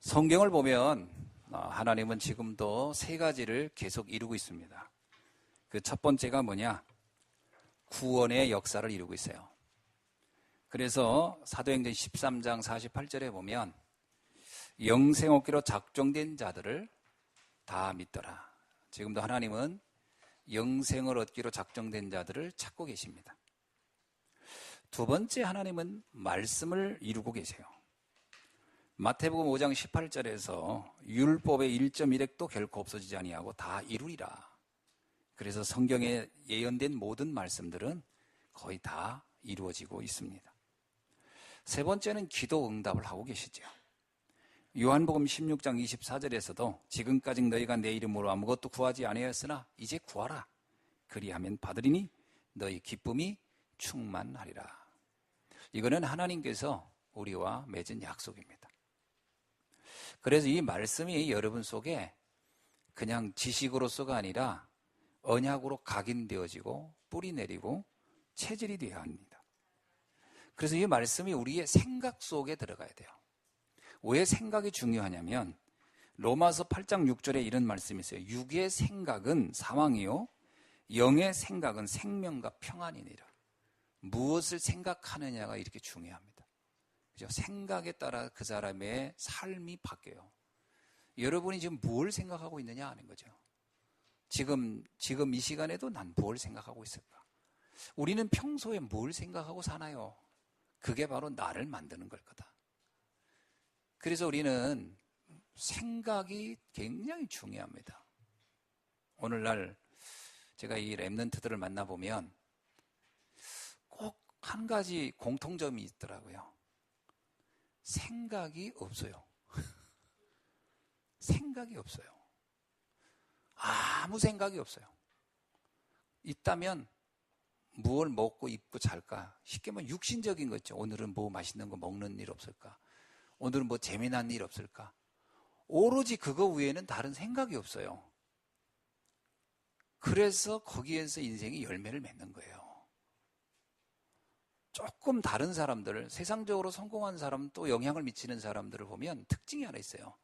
성경을 보면 하나님은 지금도 세 가지를 계속 이루고 있습니다. 그 첫 번째가 뭐냐? 구원의 역사를 이루고 있어요. 그래서 사도행전 13장 48절에 보면 영생 얻기로 작정된 자들을 다 믿더라. 지금도 하나님은 영생을 얻기로 작정된 자들을 찾고 계십니다. 두 번째, 하나님은 말씀을 이루고 계세요. 마태복음 5장 18절에서 율법의 1.1획도 결코 없어지지 아니하고 다 이루리라. 그래서 성경에 예언된 모든 말씀들은 거의 다 이루어지고 있습니다. 세 번째는 기도 응답을 하고 계시죠. 요한복음 16장 24절에서도 지금까지 너희가 내 이름으로 아무것도 구하지 아니하였으나 이제 구하라. 그리하면 받으리니 너희 기쁨이 충만하리라. 이거는 하나님께서 우리와 맺은 약속입니다. 그래서 이 말씀이 여러분 속에 그냥 지식으로서가 아니라 언약으로 각인되어지고 뿌리 내리고 체질이 되어야 합니다. 그래서 이 말씀이 우리의 생각 속에 들어가야 돼요. 왜 생각이 중요하냐면 로마서 8장 6절에 이런 말씀이 있어요. 육의 생각은 사망이요 영의 생각은 생명과 평안이니라. 무엇을 생각하느냐가 이렇게 중요합니다. 그죠? 생각에 따라 그 사람의 삶이 바뀌어요. 여러분이 지금 뭘 생각하고 있느냐 하는 거죠. 지금 이 시간에도 난 뭘 생각하고 있을까? 우리는 평소에 뭘 생각하고 사나요? 그게 바로 나를 만드는 걸 거다. 그래서 우리는 생각이 굉장히 중요합니다. 오늘날 제가 이 랩런트들을 만나보면 꼭 한 가지 공통점이 있더라고요. 생각이 없어요. 생각이 없어요. 아무 생각이 없어요. 있다면 무엇을 먹고 입고 잘까? 쉽게 말하면 육신적인 거 있죠. 오늘은 뭐 맛있는 거 먹는 일 없을까? 오늘은 뭐 재미난 일 없을까? 오로지 그거 외에는 다른 생각이 없어요. 그래서 거기에서 인생이 열매를 맺는 거예요. 조금 다른 사람들, 세상적으로 성공한 사람 또 영향을 미치는 사람들을 보면 특징이 하나 있어요.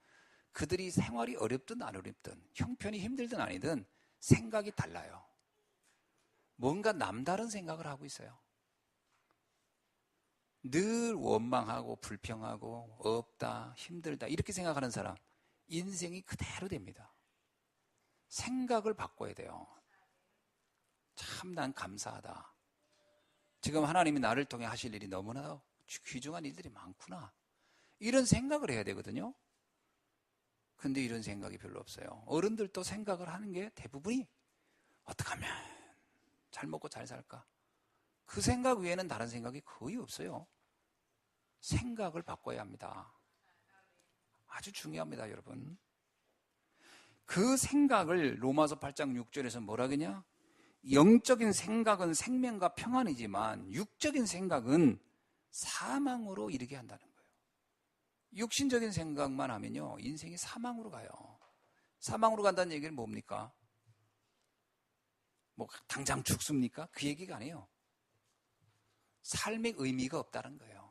그들이 생활이 어렵든 안 어렵든 형편이 힘들든 아니든 생각이 달라요. 뭔가 남다른 생각을 하고 있어요. 늘 원망하고 불평하고 없다, 힘들다 이렇게 생각하는 사람 인생이 그대로 됩니다. 생각을 바꿔야 돼요. 참 난 감사하다. 지금 하나님이 나를 통해 하실 일이 너무나 귀중한 일들이 많구나. 이런 생각을 해야 되거든요. 근데 이런 생각이 별로 없어요. 어른들도 생각을 하는 게 대부분이 어떻게 하면 잘 먹고 잘 살까? 그 생각 외에는 다른 생각이 거의 없어요. 생각을 바꿔야 합니다. 아주 중요합니다, 여러분. 그 생각을 로마서 8장 6절에서 뭐라 그러냐? 영적인 생각은 생명과 평안이지만 육적인 생각은 사망으로 이르게 한다는 거예요. 육신적인 생각만 하면요, 인생이 사망으로 가요. 사망으로 간다는 얘기는 뭡니까? 뭐 당장 죽습니까? 그 얘기가 아니에요. 삶의 의미가 없다는 거예요.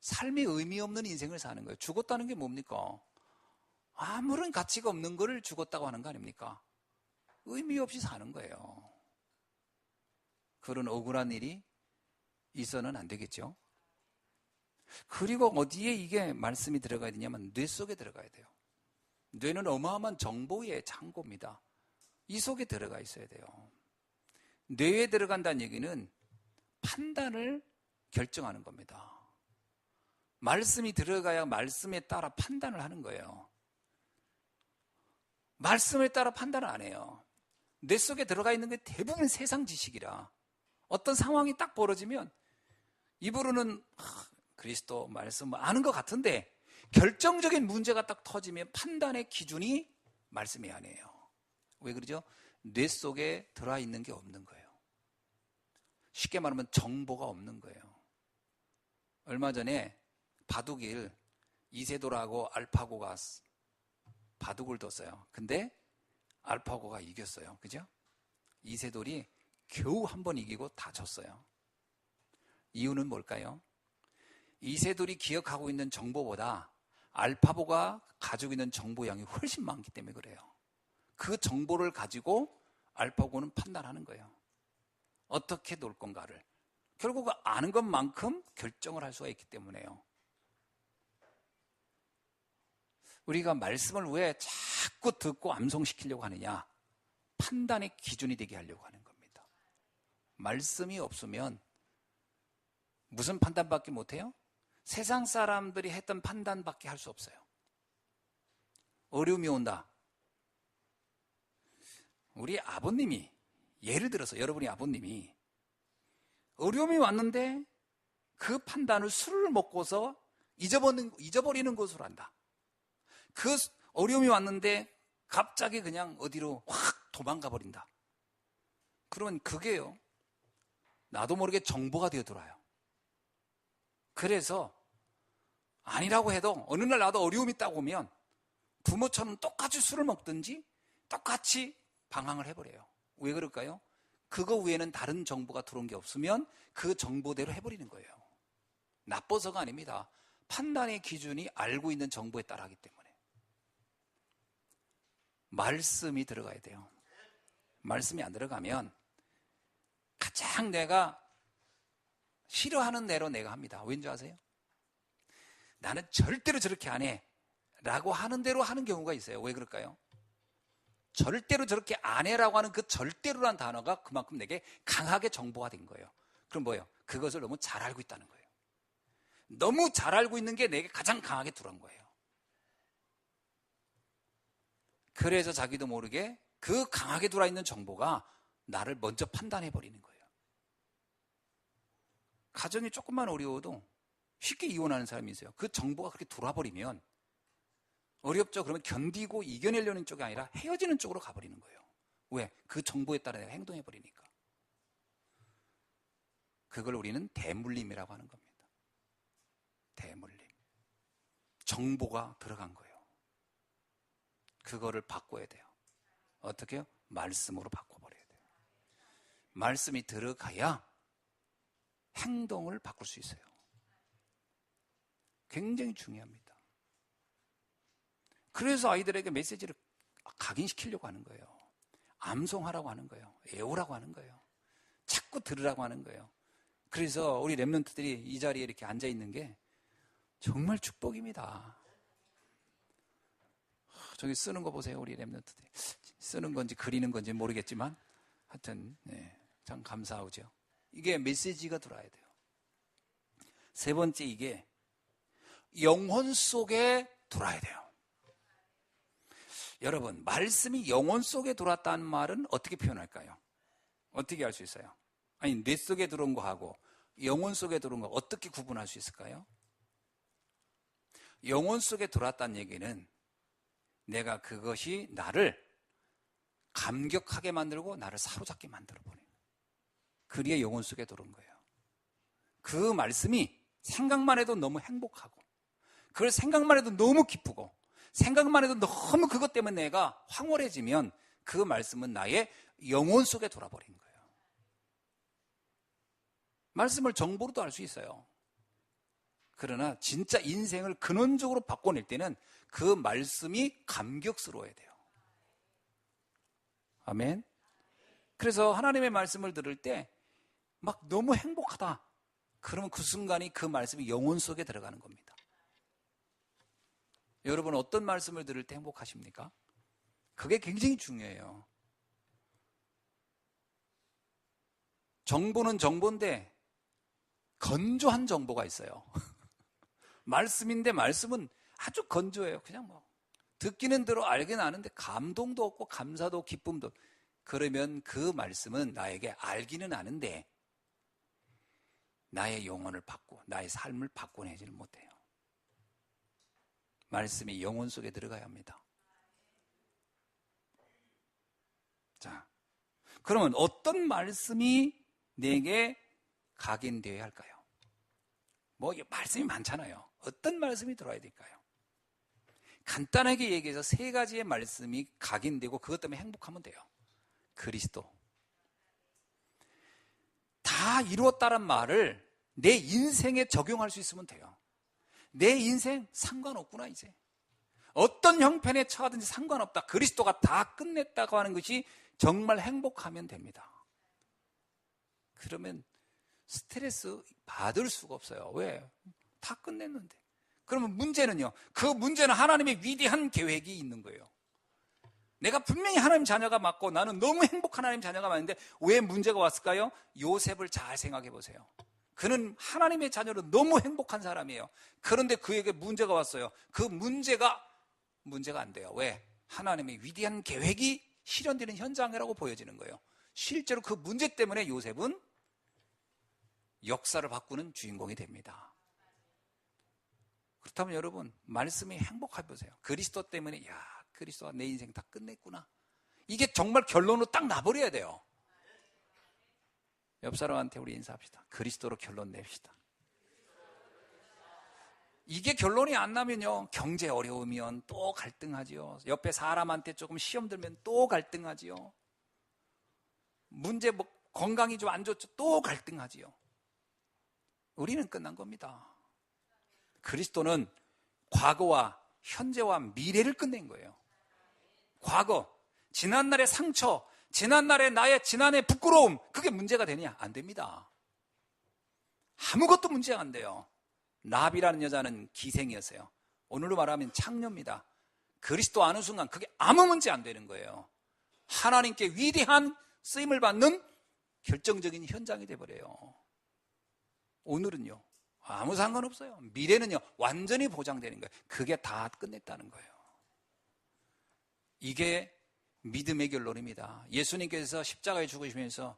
삶의 의미 없는 인생을 사는 거예요. 죽었다는 게 뭡니까? 아무런 가치가 없는 거를 죽었다고 하는 거 아닙니까? 의미 없이 사는 거예요. 그런 억울한 일이 있어는 안 되겠죠. 그리고 어디에 이게 말씀이 들어가야 되냐면 뇌 속에 들어가야 돼요. 뇌는 어마어마한 정보의 창고입니다. 이 속에 들어가 있어야 돼요. 뇌에 들어간다는 얘기는 판단을 결정하는 겁니다. 말씀이 들어가야 말씀에 따라 판단을 하는 거예요. 말씀에 따라 판단을 안 해요. 뇌 속에 들어가 있는 게 대부분 세상 지식이라 어떤 상황이 딱 벌어지면 입으로는 그리스도 말씀 아는 것 같은데 결정적인 문제가 딱 터지면 판단의 기준이 말씀이 아니에요. 왜 그러죠? 뇌 속에 들어와 있는 게 없는 거예요. 쉽게 말하면 정보가 없는 거예요. 얼마 전에 바둑일 이세돌하고 알파고가 바둑을 뒀어요. 근데 알파고가 이겼어요. 그죠? 이세돌이 겨우 한 번 이기고 다 졌어요. 이유는 뭘까요? 이세돌이 기억하고 있는 정보보다 알파고가 가지고 있는 정보 양이 훨씬 많기 때문에 그래요. 그 정보를 가지고 알파고는 판단하는 거예요. 어떻게 놀 건가를. 결국 아는 것만큼 결정을 할 수가 있기 때문에요. 우리가 말씀을 왜 자꾸 듣고 암송시키려고 하느냐? 판단의 기준이 되게 하려고 하는 겁니다. 말씀이 없으면 무슨 판단밖에 못해요? 세상 사람들이 했던 판단밖에 할 수 없어요. 어려움이 온다. 우리 아버님이, 예를 들어서 여러분이 아버님이 어려움이 왔는데 그 판단을 술을 먹고서 잊어버리는 것으로 한다. 그 어려움이 왔는데 갑자기 그냥 어디로 확 도망가 버린다. 그러면 그게요, 나도 모르게 정보가 되어들어요. 그래서 아니라고 해도 어느 날 나도 어려움이 있다고 하면 부모처럼 똑같이 술을 먹든지 똑같이 방황을 해버려요. 왜 그럴까요? 그거 외에는 다른 정보가 들어온 게 없으면 그 정보대로 해버리는 거예요. 나빠서가 아닙니다. 판단의 기준이 알고 있는 정보에 따라하기 때문에. 말씀이 들어가야 돼요. 말씀이 안 들어가면 가장 내가 싫어하는 대로 내가 합니다. 왠지 아세요? 나는 절대로 저렇게 안 해 라고 하는 대로 하는 경우가 있어요. 왜 그럴까요? 절대로 저렇게 안 해라고 하는 그 절대로란 단어가 그만큼 내게 강하게 정보가 된 거예요. 그럼 뭐예요? 그것을 너무 잘 알고 있다는 거예요. 너무 잘 알고 있는 게 내게 가장 강하게 들어온 거예요. 그래서 자기도 모르게 그 강하게 들어있는 정보가 나를 먼저 판단해버리는 거예요. 가정이 조금만 어려워도 쉽게 이혼하는 사람이 있어요. 그 정보가 그렇게 돌아버리면 어렵죠. 그러면 견디고 이겨내려는 쪽이 아니라 헤어지는 쪽으로 가버리는 거예요. 왜? 그 정보에 따라 내가 행동해버리니까. 그걸 우리는 대물림이라고 하는 겁니다. 대물림. 정보가 들어간 거예요. 그거를 바꿔야 돼요. 어떻게 해요? 말씀으로 바꿔버려야 돼요. 말씀이 들어가야 행동을 바꿀 수 있어요. 굉장히 중요합니다. 그래서 아이들에게 메시지를 각인시키려고 하는 거예요. 암송하라고 하는 거예요. 외우라고 하는 거예요. 자꾸 들으라고 하는 거예요. 그래서 우리 랩런트들이 이 자리에 이렇게 앉아있는 게 정말 축복입니다. 저기 쓰는 거 보세요. 우리 랩런트들이. 쓰는 건지 그리는 건지 모르겠지만 하여튼 참 감사하죠. 이게 메시지가 들어와야 돼요. 세 번째, 이게 영혼 속에 들어와야 돼요. 여러분, 말씀이 영혼 속에 들어왔다는 말은 어떻게 표현할까요? 어떻게 할 수 있어요? 아니, 뇌 속에 들어온 거하고 영혼 속에 들어온 거 어떻게 구분할 수 있을까요? 영혼 속에 들어왔다는 얘기는 내가 그것이 나를 감격하게 만들고 나를 사로잡게 만들어버리는, 그리에 영혼 속에 들어온 거예요. 그 말씀이 생각만 해도 너무 행복하고, 그걸 생각만 해도 너무 기쁘고, 생각만 해도 너무 그것 때문에 내가 황홀해지면 그 말씀은 나의 영혼 속에 돌아버린 거예요. 말씀을 정보로도 알 수 있어요. 그러나 진짜 인생을 근원적으로 바꿔낼 때는 그 말씀이 감격스러워야 돼요. 아멘. 그래서 하나님의 말씀을 들을 때 막 너무 행복하다. 그러면 그 순간이 그 말씀이 영혼 속에 들어가는 겁니다. 여러분, 어떤 말씀을 들을 때 행복하십니까? 그게 굉장히 중요해요. 정보는 정보인데 건조한 정보가 있어요. 말씀인데 말씀은 아주 건조해요. 그냥 뭐 듣기는 들어 알긴 아는데 감동도 없고 감사도 기쁨도. 그러면 그 말씀은 나에게 알기는 아는데 나의 영혼을 바꾸고 나의 삶을 바꿔내지를 못해요. 말씀이 영혼 속에 들어가야 합니다. 자, 그러면 어떤 말씀이 내게 각인되어야 할까요? 뭐 말씀이 많잖아요. 어떤 말씀이 들어와야 될까요? 간단하게 얘기해서 세 가지의 말씀이 각인되고 그것 때문에 행복하면 돼요. 그리스도. 다 이루었다는 말을 내 인생에 적용할 수 있으면 돼요. 내 인생 상관없구나. 이제 어떤 형편에 처하든지 상관없다. 그리스도가 다 끝냈다고 하는 것이 정말 행복하면 됩니다. 그러면 스트레스 받을 수가 없어요. 왜? 다 끝냈는데. 그러면 문제는요, 그 문제는 하나님의 위대한 계획이 있는 거예요. 내가 분명히 하나님 자녀가 맞고 나는 너무 행복한 하나님 자녀가 맞는데 왜 문제가 왔을까요? 요셉을 잘 생각해 보세요. 그는 하나님의 자녀로 너무 행복한 사람이에요. 그런데 그에게 문제가 왔어요. 그 문제가 안 돼요. 왜? 하나님의 위대한 계획이 실현되는 현장이라고 보여지는 거예요. 실제로 그 문제 때문에 요셉은 역사를 바꾸는 주인공이 됩니다. 그렇다면 여러분, 말씀이 행복해 보세요. 그리스도 때문에 그리스도가 내 인생 다 끝냈구나. 이게 정말 결론으로 딱 나버려야 돼요. 옆 사람한테 우리 인사합시다. 그리스도로 결론 냅시다. 이게 결론이 안 나면요, 경제 어려우면 또 갈등하지요. 옆에 사람한테 조금 시험 들면 또 갈등하지요. 문제 건강이 좀 안 좋죠. 또 갈등하지요. 우리는 끝난 겁니다. 그리스도는 과거와 현재와 미래를 끝낸 거예요. 과거, 지난날의 상처, 지난날의 나의 지난해 부끄러움, 그게 문제가 되냐? 안 됩니다. 아무것도 문제가 안 돼요. 라합이라는 여자는 기생이었어요. 오늘로 말하면 창녀입니다. 그리스도 아는 순간 그게 아무 문제 안 되는 거예요. 하나님께 위대한 쓰임을 받는 결정적인 현장이 돼버려요. 오늘은요, 아무 상관없어요. 미래는요, 완전히 보장되는 거예요. 그게 다 끝냈다는 거예요. 이게 믿음의 결론입니다. 예수님께서 십자가에 죽으시면서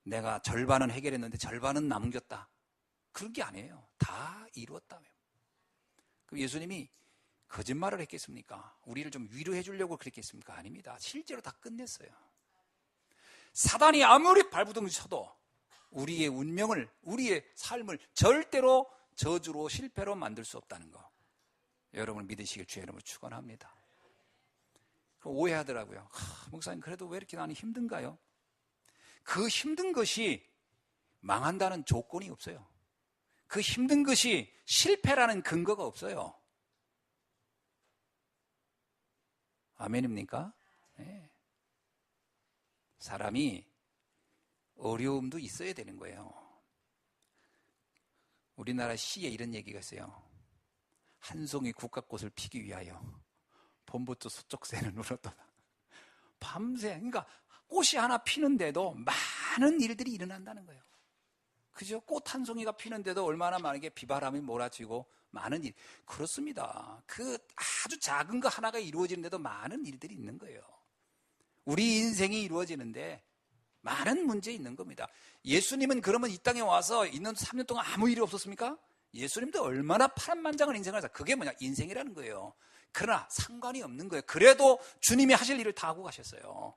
내가 절반은 해결했는데 절반은 남겼다. 그런 게 아니에요. 다 이루었다며. 그럼 예수님이 거짓말을 했겠습니까? 우리를 좀 위로해 주려고 그랬겠습니까? 아닙니다. 실제로 다 끝냈어요. 사단이 아무리 발부둥 쳐도 우리의 운명을, 우리의 삶을 절대로 저주로 실패로 만들 수 없다는 거, 여러분을 믿으시길 주의 이름으로 축원합니다. 오해하더라고요. 목사님, 그래도 왜 이렇게 나는 힘든가요? 그 힘든 것이 망한다는 조건이 없어요. 그 힘든 것이 실패라는 근거가 없어요. 아멘입니까? 네. 사람이 어려움도 있어야 되는 거예요. 우리나라 시에 이런 얘기가 있어요. 한 송이 국화꽃을 피기 위하여 봄부터 서쪽 새는 울었다. 밤새, 그러니까 꽃이 하나 피는데도 많은 일들이 일어난다는 거예요. 그죠? 꽃 한 송이가 피는데도 얼마나 많게 비바람이 몰아치고 많은 일. 그렇습니다. 그 아주 작은 거 하나가 이루어지는데도 많은 일들이 있는 거예요. 우리 인생이 이루어지는데 많은 문제 있는 겁니다. 예수님은 그러면 이 땅에 와서 있는 3년 동안 아무 일이 없었습니까? 예수님도 얼마나 파란만장한 인생을 하자. 그게 뭐냐? 인생이라는 거예요. 그러나 상관이 없는 거예요. 그래도 주님이 하실 일을 다 하고 가셨어요.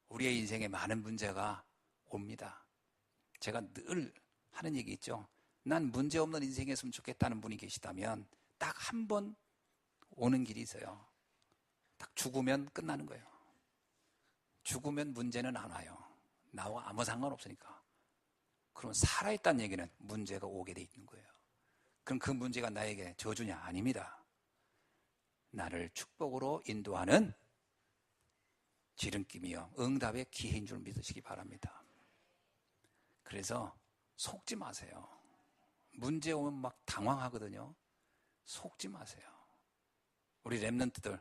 우리의 인생에 많은 문제가 옵니다. 제가 늘 하는 얘기 있죠. 난 문제 없는 인생이었으면 좋겠다는 분이 계시다면 딱 한 번 오는 길이 있어요. 딱 죽으면 끝나는 거예요. 죽으면 문제는 안 와요. 나와 아무 상관없으니까. 그럼 살아있다는 얘기는 문제가 오게 돼 있는 거예요. 그럼 그 문제가 나에게 저주냐? 아닙니다. 나를 축복으로 인도하는 지름길이요, 응답의 기회인 줄 믿으시기 바랍니다. 그래서 속지 마세요. 문제 오면 막 당황하거든요. 속지 마세요. 우리 랩런트들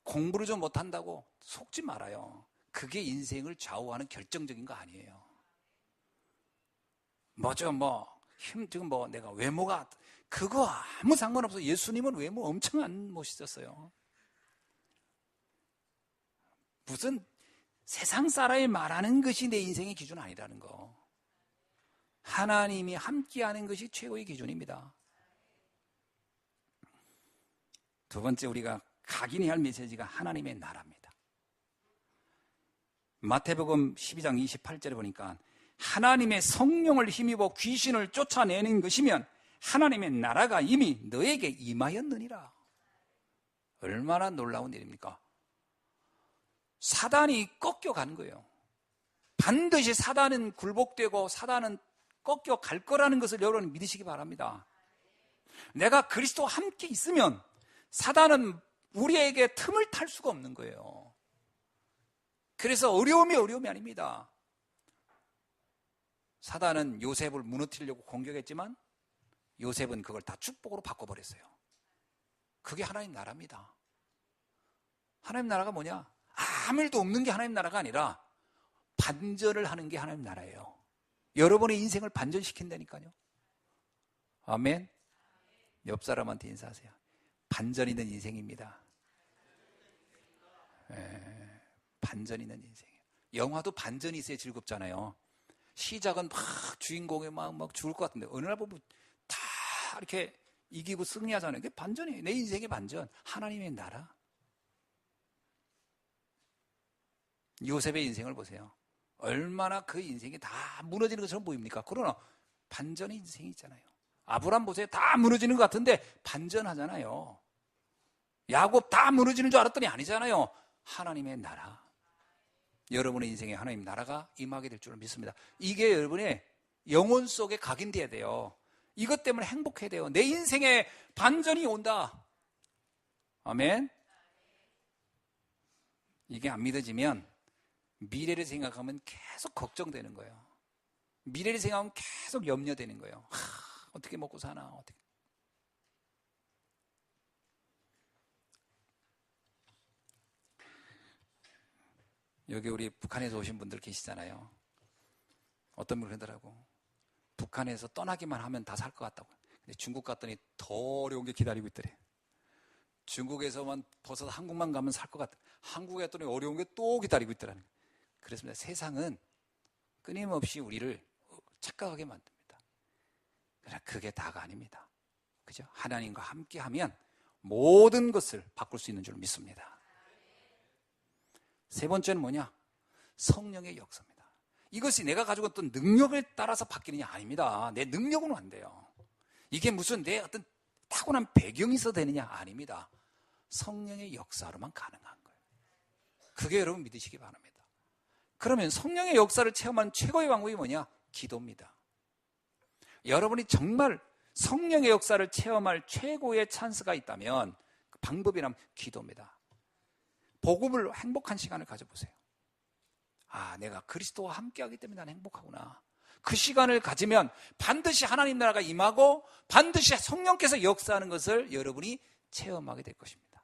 공부를 좀 못한다고 속지 말아요. 그게 인생을 좌우하는 결정적인 거 아니에요. 지금 내가 외모가, 그거 아무 상관없어. 예수님은 외모 엄청 안 멋있었어요. 무슨 세상 사람이 말하는 것이 내 인생의 기준 아니라는 거. 하나님이 함께하는 것이 최고의 기준입니다. 두 번째, 우리가 각인해야 할 메시지가 하나님의 나라입니다. 마태복음 12장 28절에 보니까 하나님의 성령을 힘입어 귀신을 쫓아내는 것이면 하나님의 나라가 이미 너에게 임하였느니라. 얼마나 놀라운 일입니까? 사단이 꺾여간 거예요. 반드시 사단은 굴복되고 사단은 꺾여갈 거라는 것을 여러분 믿으시기 바랍니다. 내가 그리스도와 함께 있으면 사단은 우리에게 틈을 탈 수가 없는 거예요. 그래서 어려움이 아닙니다. 사단은 요셉을 무너뜨리려고 공격했지만 요셉은 그걸 다 축복으로 바꿔버렸어요. 그게 하나님 나라입니다. 하나님 나라가 뭐냐? 아무 일도 없는 게 하나님 나라가 아니라 반전을 하는 게 하나님 나라예요. 여러분의 인생을 반전시킨다니까요. 아멘. 옆 사람한테 인사하세요. 반전 있는 인생입니다. 반전 있는 인생이에요. 영화도 반전이 있어야 즐겁잖아요. 시작은 막 주인공이 막 죽을 것 같은데 어느 날 보면 다 이렇게 이기고 승리하잖아요. 그게 반전이에요. 내 인생의 반전. 하나님의 나라. 요셉의 인생을 보세요. 얼마나 그 인생이 다 무너지는 것처럼 보입니까? 그러나 반전의 인생이 있잖아요. 아브람 보세요. 다 무너지는 것 같은데 반전하잖아요. 야곱 다 무너지는 줄 알았더니 아니잖아요. 하나님의 나라. 여러분의 인생에 하나님 나라가 임하게 될 줄을 믿습니다. 이게 여러분의 영혼 속에 각인돼야 돼요. 이것 때문에 행복해야 돼요. 내 인생에 반전이 온다. 아멘. 이게 안 믿어지면 미래를 생각하면 계속 걱정되는 거예요. 미래를 생각하면 계속 염려되는 거예요. 어떻게 먹고 사나? 어떻게. 여기 우리 북한에서 오신 분들 계시잖아요. 어떤 분이 그러더라고. 북한에서 떠나기만 하면 다 살 것 같다고. 근데 중국 갔더니 더 어려운 게 기다리고 있더래. 중국에서만 벗어서 한국만 가면 살 것 같아. 한국에 갔더니 어려운 게 또 기다리고 있더라는 거예요. 그래서 세상은 끊임없이 우리를 착각하게 만듭니다. 그러나 그게 다가 아닙니다. 그죠? 하나님과 함께하면 모든 것을 바꿀 수 있는 줄 믿습니다. 세 번째는 뭐냐? 성령의 역사입니다. 이것이 내가 가지고 있던 능력을 따라서 바뀌느냐? 아닙니다. 내 능력으로는 안 돼요. 이게 무슨 내 어떤 타고난 배경이 있어야 되느냐? 아닙니다. 성령의 역사로만 가능한 거예요. 그게 여러분 믿으시기 바랍니다. 그러면 성령의 역사를 체험한 최고의 방법이 뭐냐? 기도입니다. 여러분이 정말 성령의 역사를 체험할 최고의 찬스가 있다면 그 방법이라면 기도입니다. 복음을 행복한 시간을 가져보세요. 아, 내가 그리스도와 함께하기 때문에 나는 행복하구나. 그 시간을 가지면 반드시 하나님 나라가 임하고 반드시 성령께서 역사하는 것을 여러분이 체험하게 될 것입니다.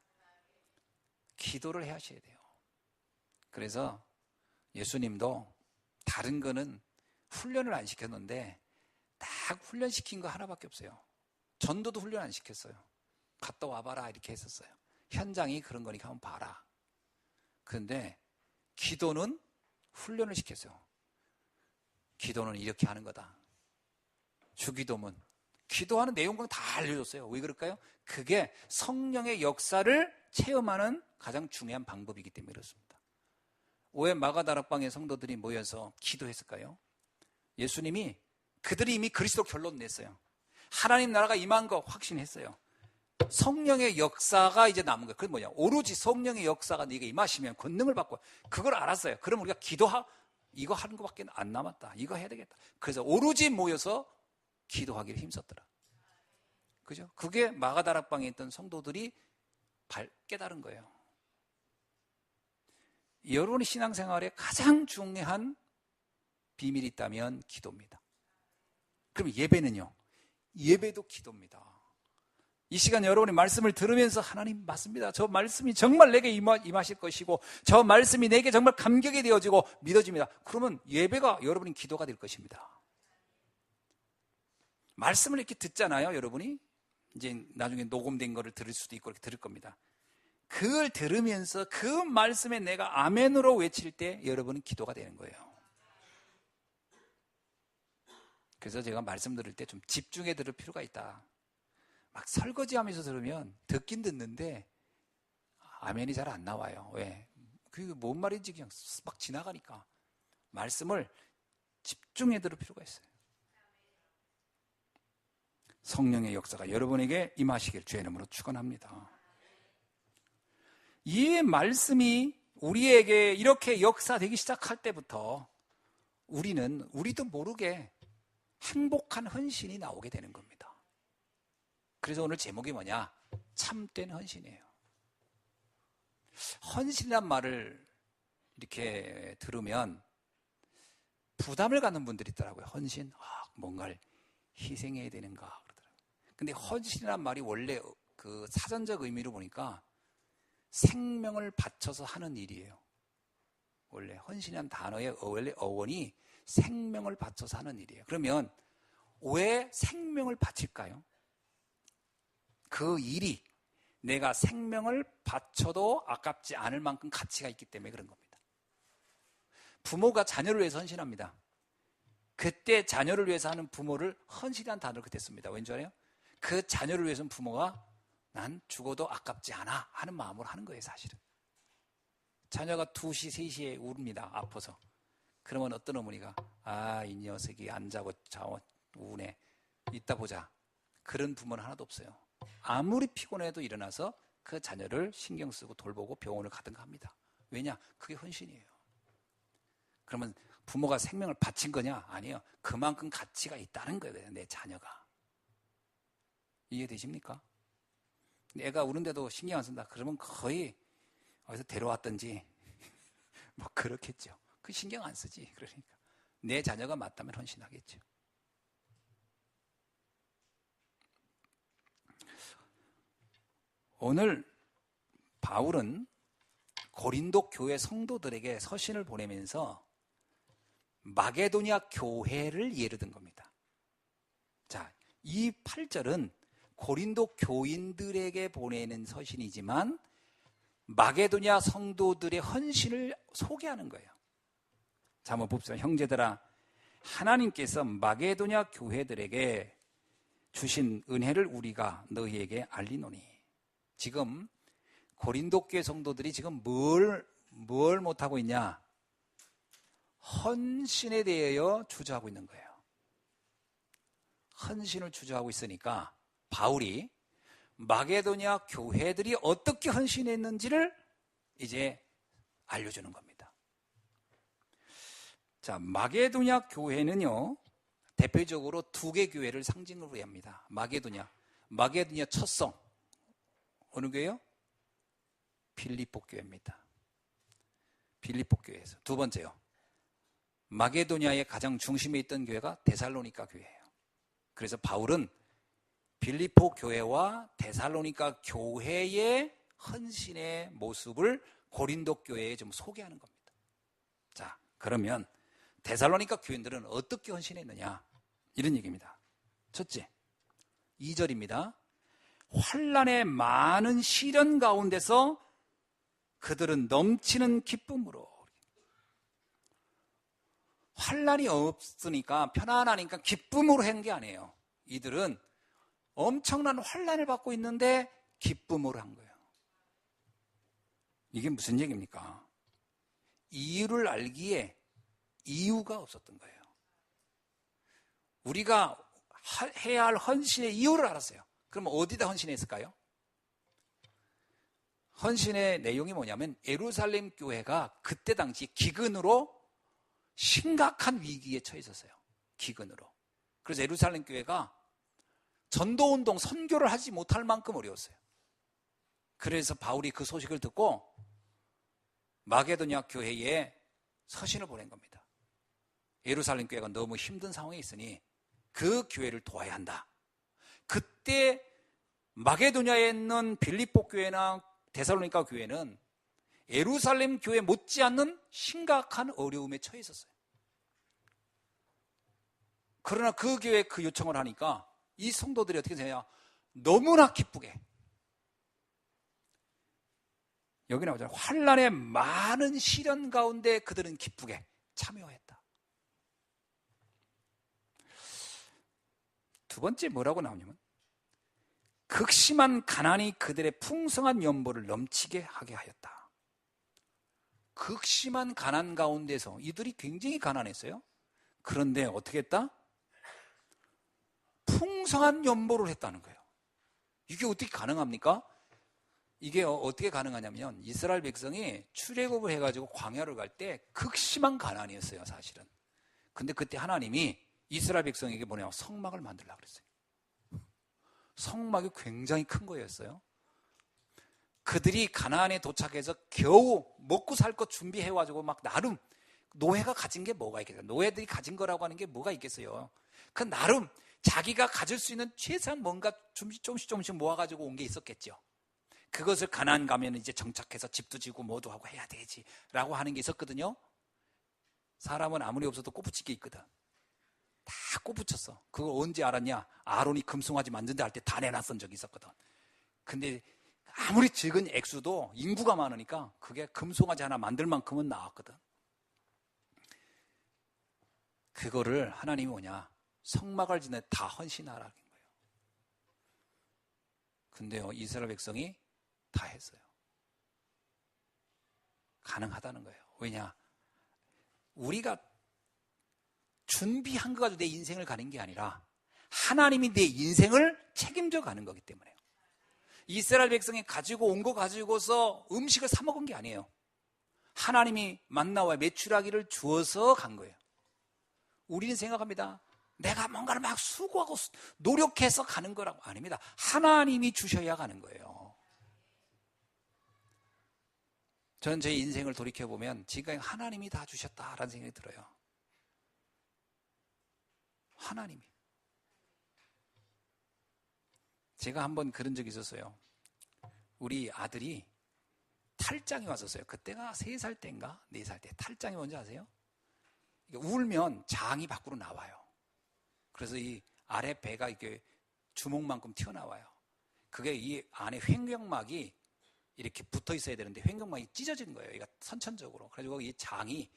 기도를 해야 하셔야 돼요. 그래서 예수님도 다른 거는 훈련을 안 시켰는데 딱 훈련시킨 거 하나밖에 없어요. 전도도 훈련 안 시켰어요. 갔다 와봐라 이렇게 했었어요. 현장이 그런 거니까 한번 봐라. 그런데 기도는 훈련을 시켰어요. 기도는 이렇게 하는 거다. 주기도문. 기도하는 내용과 다 알려줬어요. 왜 그럴까요? 그게 성령의 역사를 체험하는 가장 중요한 방법이기 때문에 그렇습니다. 왜 마가다락방의 성도들이 모여서 기도했을까요? 예수님이 그들이 이미 그리스도 결론 냈어요. 하나님 나라가 임한 거 확신했어요. 성령의 역사가 이제 남은 거예요. 그게 뭐냐? 오로지 성령의 역사가 네게 임하시면 권능을 받고 그걸 알았어요. 그럼 우리가 이거 하는 것밖에 안 남았다. 이거 해야 되겠다. 그래서 오로지 모여서 기도하기를 힘썼더라. 그죠? 그게 마가다락방에 있던 성도들이 깨달은 거예요. 여러분의 신앙생활에 가장 중요한 비밀이 있다면 기도입니다. 그럼 예배는요? 예배도 기도입니다. 이 시간 여러분이 말씀을 들으면서 하나님 맞습니다. 저 말씀이 정말 내게 임하실 것이고 저 말씀이 내게 정말 감격이 되어지고 믿어집니다. 그러면 예배가 여러분의 기도가 될 것입니다. 말씀을 이렇게 듣잖아요, 여러분이. 이제 나중에 녹음된 거를 들을 수도 있고 이렇게 들을 겁니다. 그걸 들으면서 그 말씀에 내가 아멘으로 외칠 때 여러분은 기도가 되는 거예요. 그래서 제가 말씀 들을 때 좀 집중해 들을 필요가 있다. 막 설거지하면서 들으면 듣긴 듣는데 아멘이 잘 안 나와요. 왜? 그게 뭔 말인지 그냥 막 지나가니까. 말씀을 집중해 들을 필요가 있어요. 성령의 역사가 여러분에게 임하시길 주의 이름으로 축원합니다. 이 말씀이 우리에게 이렇게 역사되기 시작할 때부터 우리도 모르게 행복한 헌신이 나오게 되는 겁니다. 그래서 오늘 제목이 뭐냐? 참된 헌신이에요. 헌신이란 말을 이렇게 들으면 부담을 갖는 분들이 있더라고요. 헌신? 뭔가를 희생해야 되는가 그러더라고요. 근데 헌신이란 말이 원래 그 사전적 의미로 보니까 생명을 바쳐서 하는 일이에요. 원래 헌신이란 단어의 원래 어원이 생명을 바쳐서 하는 일이에요. 그러면 왜 생명을 바칠까요? 그 일이 내가 생명을 바쳐도 아깝지 않을 만큼 가치가 있기 때문에 그런 겁니다. 부모가 자녀를 위해서 헌신합니다. 그때 자녀를 위해서 하는 부모를 헌신이라는 단어를 그때 씁니다. 왠지 알아요? 그 자녀를 위해서는 부모가 난 죽어도 아깝지 않아 하는 마음으로 하는 거예요, 사실은. 자녀가 2시, 3시에 우릅니다. 아파서. 그러면 어떤 어머니가 이 녀석이 안 자고 우네. 이따 보자. 그런 부모는 하나도 없어요. 아무리 피곤해도 일어나서 그 자녀를 신경 쓰고 돌보고 병원을 가든가 합니다. 왜냐? 그게 헌신이에요. 그러면 부모가 생명을 바친 거냐? 아니에요. 그만큼 가치가 있다는 거예요. 내 자녀가. 이해되십니까? 애가 우는데도 신경 안 쓴다. 그러면 거의 어디서 데려왔든지 뭐 그렇겠죠. 그 신경 안 쓰지. 그러니까 내 자녀가 맞다면 헌신하겠죠. 오늘 바울은 고린도 교회 성도들에게 서신을 보내면서 마게도냐 교회를 예로 든 겁니다. 자, 이 8절은 고린도 교인들에게 보내는 서신이지만 마게도냐 성도들의 헌신을 소개하는 거예요. 자, 한번 봅시다. 형제들아, 하나님께서 마게도냐 교회들에게 주신 은혜를 우리가 너희에게 알리노니. 지금 고린도 교회 성도들이 지금 뭘 못하고 있냐? 헌신에 대하여 주저하고 있는 거예요. 헌신을 주저하고 있으니까 바울이 마게도냐 교회들이 어떻게 헌신했는지를 이제 알려주는 겁니다. 자, 마게도냐 교회는요, 대표적으로 2개 교회를 상징으로 합니다. 마게도냐 첫 성. 어느 교회요? 빌립보 교회입니다. 빌립보 교회에서. 두 번째요. 마게도냐의 가장 중심에 있던 교회가 데살로니가 교회예요. 그래서 바울은 빌립보 교회와 데살로니가 교회의 헌신의 모습을 고린도 교회에 좀 소개하는 겁니다. 자, 그러면 데살로니가 교인들은 어떻게 헌신했느냐? 이런 얘기입니다. 첫째, 2절입니다. 환난의 많은 시련 가운데서 그들은 넘치는 기쁨으로. 환난이 없으니까 편안하니까 기쁨으로 한 게 아니에요. 이들은 엄청난 환난을 받고 있는데 기쁨으로 한 거예요. 이게 무슨 얘기입니까? 이유를 알기에 이유가 없었던 거예요. 우리가 해야 할 헌신의 이유를 알았어요. 그럼 어디다 헌신했을까요? 헌신의 내용이 뭐냐면 예루살렘 교회가 그때 당시 기근으로 심각한 위기에 처해 있었어요. 기근으로. 그래서 예루살렘 교회가 전도운동, 선교를 하지 못할 만큼 어려웠어요. 그래서 바울이 그 소식을 듣고 마게도냐 교회에 서신을 보낸 겁니다. 예루살렘 교회가 너무 힘든 상황에 있으니 그 교회를 도와야 한다. 그때 마게도냐에 있는 빌립보 교회나 데살로니가 교회는 예루살렘 교회 못지않는 심각한 어려움에 처해 있었어요. 그러나 그 교회에 그 요청을 하니까 이 성도들이 어떻게 되냐? 너무나 기쁘게. 여기 나오잖아요. 환난의 많은 시련 가운데 그들은 기쁘게 참여했다. 두 번째 뭐라고 나오냐면 극심한 가난이 그들의 풍성한 연보를 넘치게 하게 하였다. 극심한 가난 가운데서 이들이 굉장히 가난했어요. 그런데 어떻게 했다? 풍성한 연보를 했다는 거예요. 이게 어떻게 가능합니까? 이게 어떻게 가능하냐면 이스라엘 백성이 출애굽을 해가지고 광야를 갈 때 극심한 가난이었어요, 사실은. 근데 그때 하나님이 이스라엘 백성에게 뭐냐? 성막을 만들려고 그랬어요. 성막이 굉장히 큰 거였어요. 그들이 가나안에 도착해서 겨우 먹고 살 것 준비해가지고 막 나름 노예가 가진 게 뭐가 있겠어요? 노예들이 가진 거라고 하는 게 뭐가 있겠어요? 그 나름 자기가 가질 수 있는 최소한 뭔가 조금씩 모아가지고 온 게 있었겠죠. 그것을 가나안 가면 이제 정착해서 집도 지고 뭐도 하고 해야 되지라고 하는 게 있었거든요. 사람은 아무리 없어도 꽃붙이기 있거든. 다 꽃붙였어. 그걸 언제 알았냐? 아론이 금송아지 만든다 할 때 다 내놨던 적이 있었거든. 근데 아무리 적은 액수도 인구가 많으니까 그게 금송아지 하나 만들 만큼은 나왔거든. 그거를 하나님이 뭐냐? 성막을 짓는 다 헌신하라는 거예요. 근데요, 이스라엘 백성이 다 했어요. 가능하다는 거예요. 왜냐? 우리가 준비한 거 가지고 내 인생을 가는 게 아니라 하나님이 내 인생을 책임져 가는 거기 때문에요. 이스라엘 백성이 가지고 온 거 가지고서 음식을 사 먹은 게 아니에요. 하나님이 만나와 메추라기를 주어서 간 거예요. 우리는 생각합니다. 내가 뭔가를 막 수고하고 노력해서 가는 거라고. 아닙니다. 하나님이 주셔야 가는 거예요. 저는 제 인생을 돌이켜보면 지금 하나님이 다 주셨다라는 생각이 들어요. 하나님이. 제가 한번 그런 적이 있었어요. 우리 아들이 탈장이 왔었어요. 그때가 3살 때인가 4살 때. 탈장이 뭔지 아세요? 울면 장이 밖으로 나와요. 그래서 이 아래 배가 이렇게 주먹만큼 튀어나와요. 그게 이 안에 횡격막이 이렇게 붙어 있어야 되는데 횡격막이 찢어진 거예요. 이거 선천적으로. 그래가지고 이 장이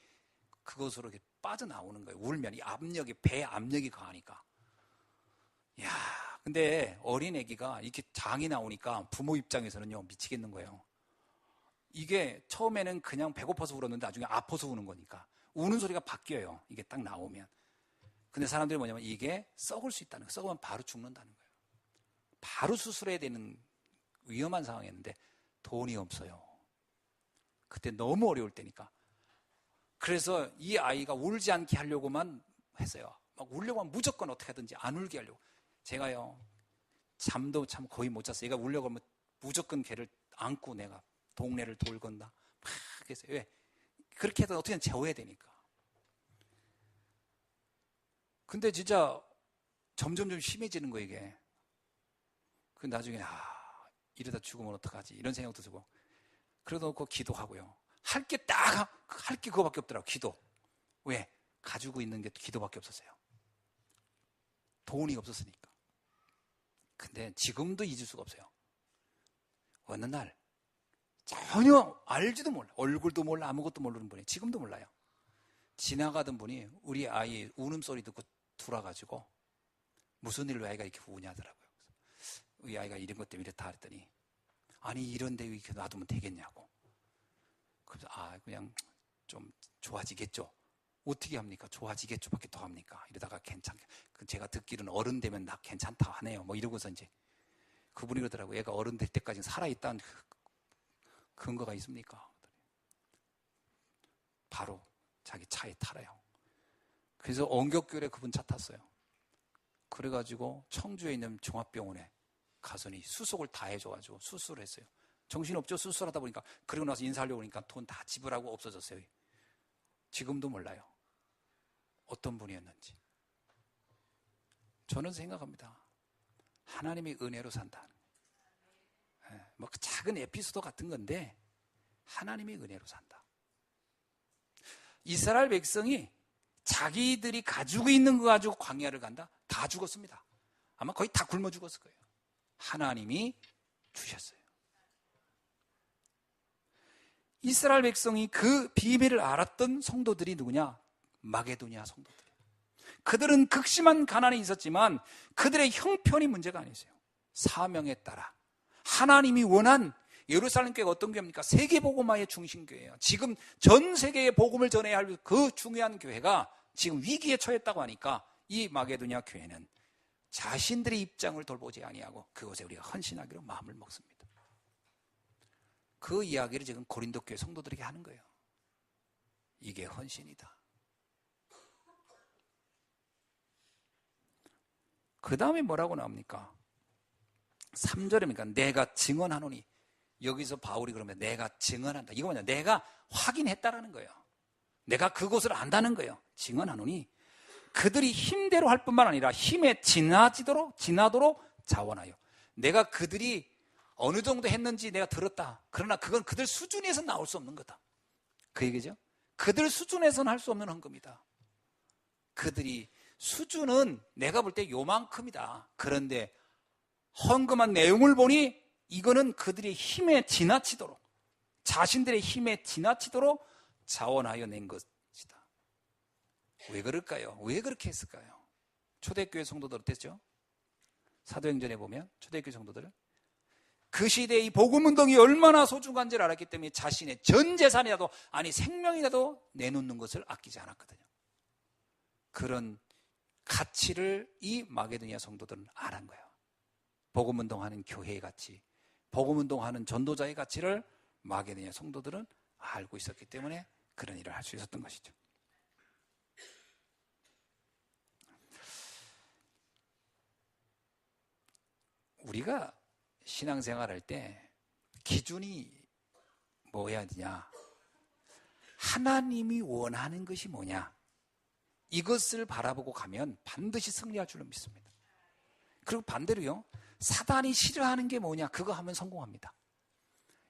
그것으로 이렇게 빠져나오는 거예요. 울면 이 압력이, 배 압력이 강하니까. 이야, 근데 어린 애기가 이렇게 장이 나오니까 부모 입장에서는요, 미치겠는 거예요. 이게 처음에는 그냥 배고파서 울었는데 나중에 아파서 우는 거니까. 우는 소리가 바뀌어요. 이게 딱 나오면. 근데 사람들이 뭐냐면 이게 썩을 수 있다는 거예요. 썩으면 바로 죽는다는 거예요. 바로 수술해야 되는 위험한 상황이었는데 돈이 없어요. 그때 너무 어려울 때니까. 그래서 이 아이가 울지 않게 하려고만 했어요. 막 울려고 하면 무조건 어떻게 하든지 안 울게 하려고. 제가요, 잠도 참 거의 못 잤어요. 얘가 울려고 하면 무조건 걔를 안고 내가 동네를 돌건다. 막 했어요. 왜? 그렇게 해도 어떻게든 재워야 되니까. 근데 진짜 점점 심해지는 거예요, 이게. 그 나중에, 이러다 죽으면 어떡하지? 이런 생각도 들고. 그러다 놓고 기도하고요. 할 게 그거밖에 없더라고요, 기도. 왜? 가지고 있는 게 기도밖에 없었어요. 돈이 없었으니까. 근데 지금도 잊을 수가 없어요. 어느 날, 전혀 알지도 몰라. 얼굴도 몰라, 아무것도 모르는 분이. 지금도 몰라요. 지나가던 분이 우리 아이 우는 소리 듣고 돌아가지고 무슨 일로 아이가 이렇게 우냐 하더라고요. 우리 아이가 이런 것 때문에 이렇다 했더니 아니 이런데 이렇게 놔두면 되겠냐고. 그래서 그냥 좀 좋아지겠죠. 어떻게 합니까? 좋아지겠죠 밖에 더 합니까? 이러다가 제가 듣기로는 어른 되면 나 괜찮다 하네요. 뭐 이러고서 이제 그분이 그러더라고요. 얘가 어른 될 때까지 살아있다는 근거가 있습니까? 바로 자기 차에 타래요. 그래서 언격교회 그분 차 탔어요. 그래가지고 청주에 있는 종합병원에 가서니 수속을 다 해줘가지고 수술을 했어요. 정신없죠? 수술하다 보니까. 그리고 나서 인사하려고 하니까 돈 다 지불하고 없어졌어요. 지금도 몰라요. 어떤 분이었는지. 저는 생각합니다. 하나님의 은혜로 산다. 뭐 작은 에피소드 같은 건데 하나님의 은혜로 산다. 이스라엘 백성이 자기들이 가지고 있는 거 가지고 광야를 간다? 다 죽었습니다. 아마 거의 다 굶어 죽었을 거예요. 하나님이 주셨어요. 이스라엘 백성이 그 비밀을 알았던 성도들이 누구냐? 마게도냐 성도들. 그들은 극심한 가난에 있었지만 그들의 형편이 문제가 아니었어요. 사명에 따라 하나님이 원한 예루살렘 교회가 어떤 교회입니까? 세계복음화의 중심교회예요. 지금 전 세계에 복음을 전해야 할 그 중요한 교회가 지금 위기에 처했다고 하니까 이 마게도냐 교회는 자신들의 입장을 돌보지 아니하고 그것에 우리가 헌신하기로 마음을 먹습니다. 그 이야기를 지금 고린도 교회 성도들에게 하는 거예요. 이게 헌신이다. 그 다음에 뭐라고 나옵니까? 3절이니까 내가 증언하노니, 여기서 바울이 그러면 내가 증언한다. 이거 뭐냐? 내가 확인했다라는 거예요. 내가 그것을 안다는 거예요. 증언하노니 그들이 힘대로 할 뿐만 아니라 힘에 지나도록 자원하여. 내가 그들이 어느 정도 했는지 내가 들었다. 그러나 그건 그들 수준에서 나올 수 없는 거다. 그 얘기죠. 그들 수준에서는 할 수 없는 헌금이다. 그들이 수준은 내가 볼 때 요만큼이다. 그런데 헌금한 내용을 보니 이거는 그들의 힘에 지나치도록, 자신들의 힘에 지나치도록 자원하여 낸 것이다. 왜 그럴까요? 왜 그렇게 했을까요? 초대교회 성도들 어땠죠? 사도행전에 보면 초대교회 성도들은 그 시대에 이 복음운동이 얼마나 소중한지를 알았기 때문에 자신의 전 재산이라도, 아니 생명이라도 내놓는 것을 아끼지 않았거든요. 그런 가치를 이 마게도니아 성도들은 알은 거예요. 복음운동하는 교회의 가치, 복음운동하는 전도자의 가치를 마게도니아 성도들은 알고 있었기 때문에 그런 일을 할 수 있었던 것이죠. 우리가 신앙생활할 때 기준이 뭐여야 되냐? 하나님이 원하는 것이 뭐냐? 이것을 바라보고 가면 반드시 승리할 줄로 믿습니다. 그리고 반대로요, 사단이 싫어하는 게 뭐냐? 그거 하면 성공합니다.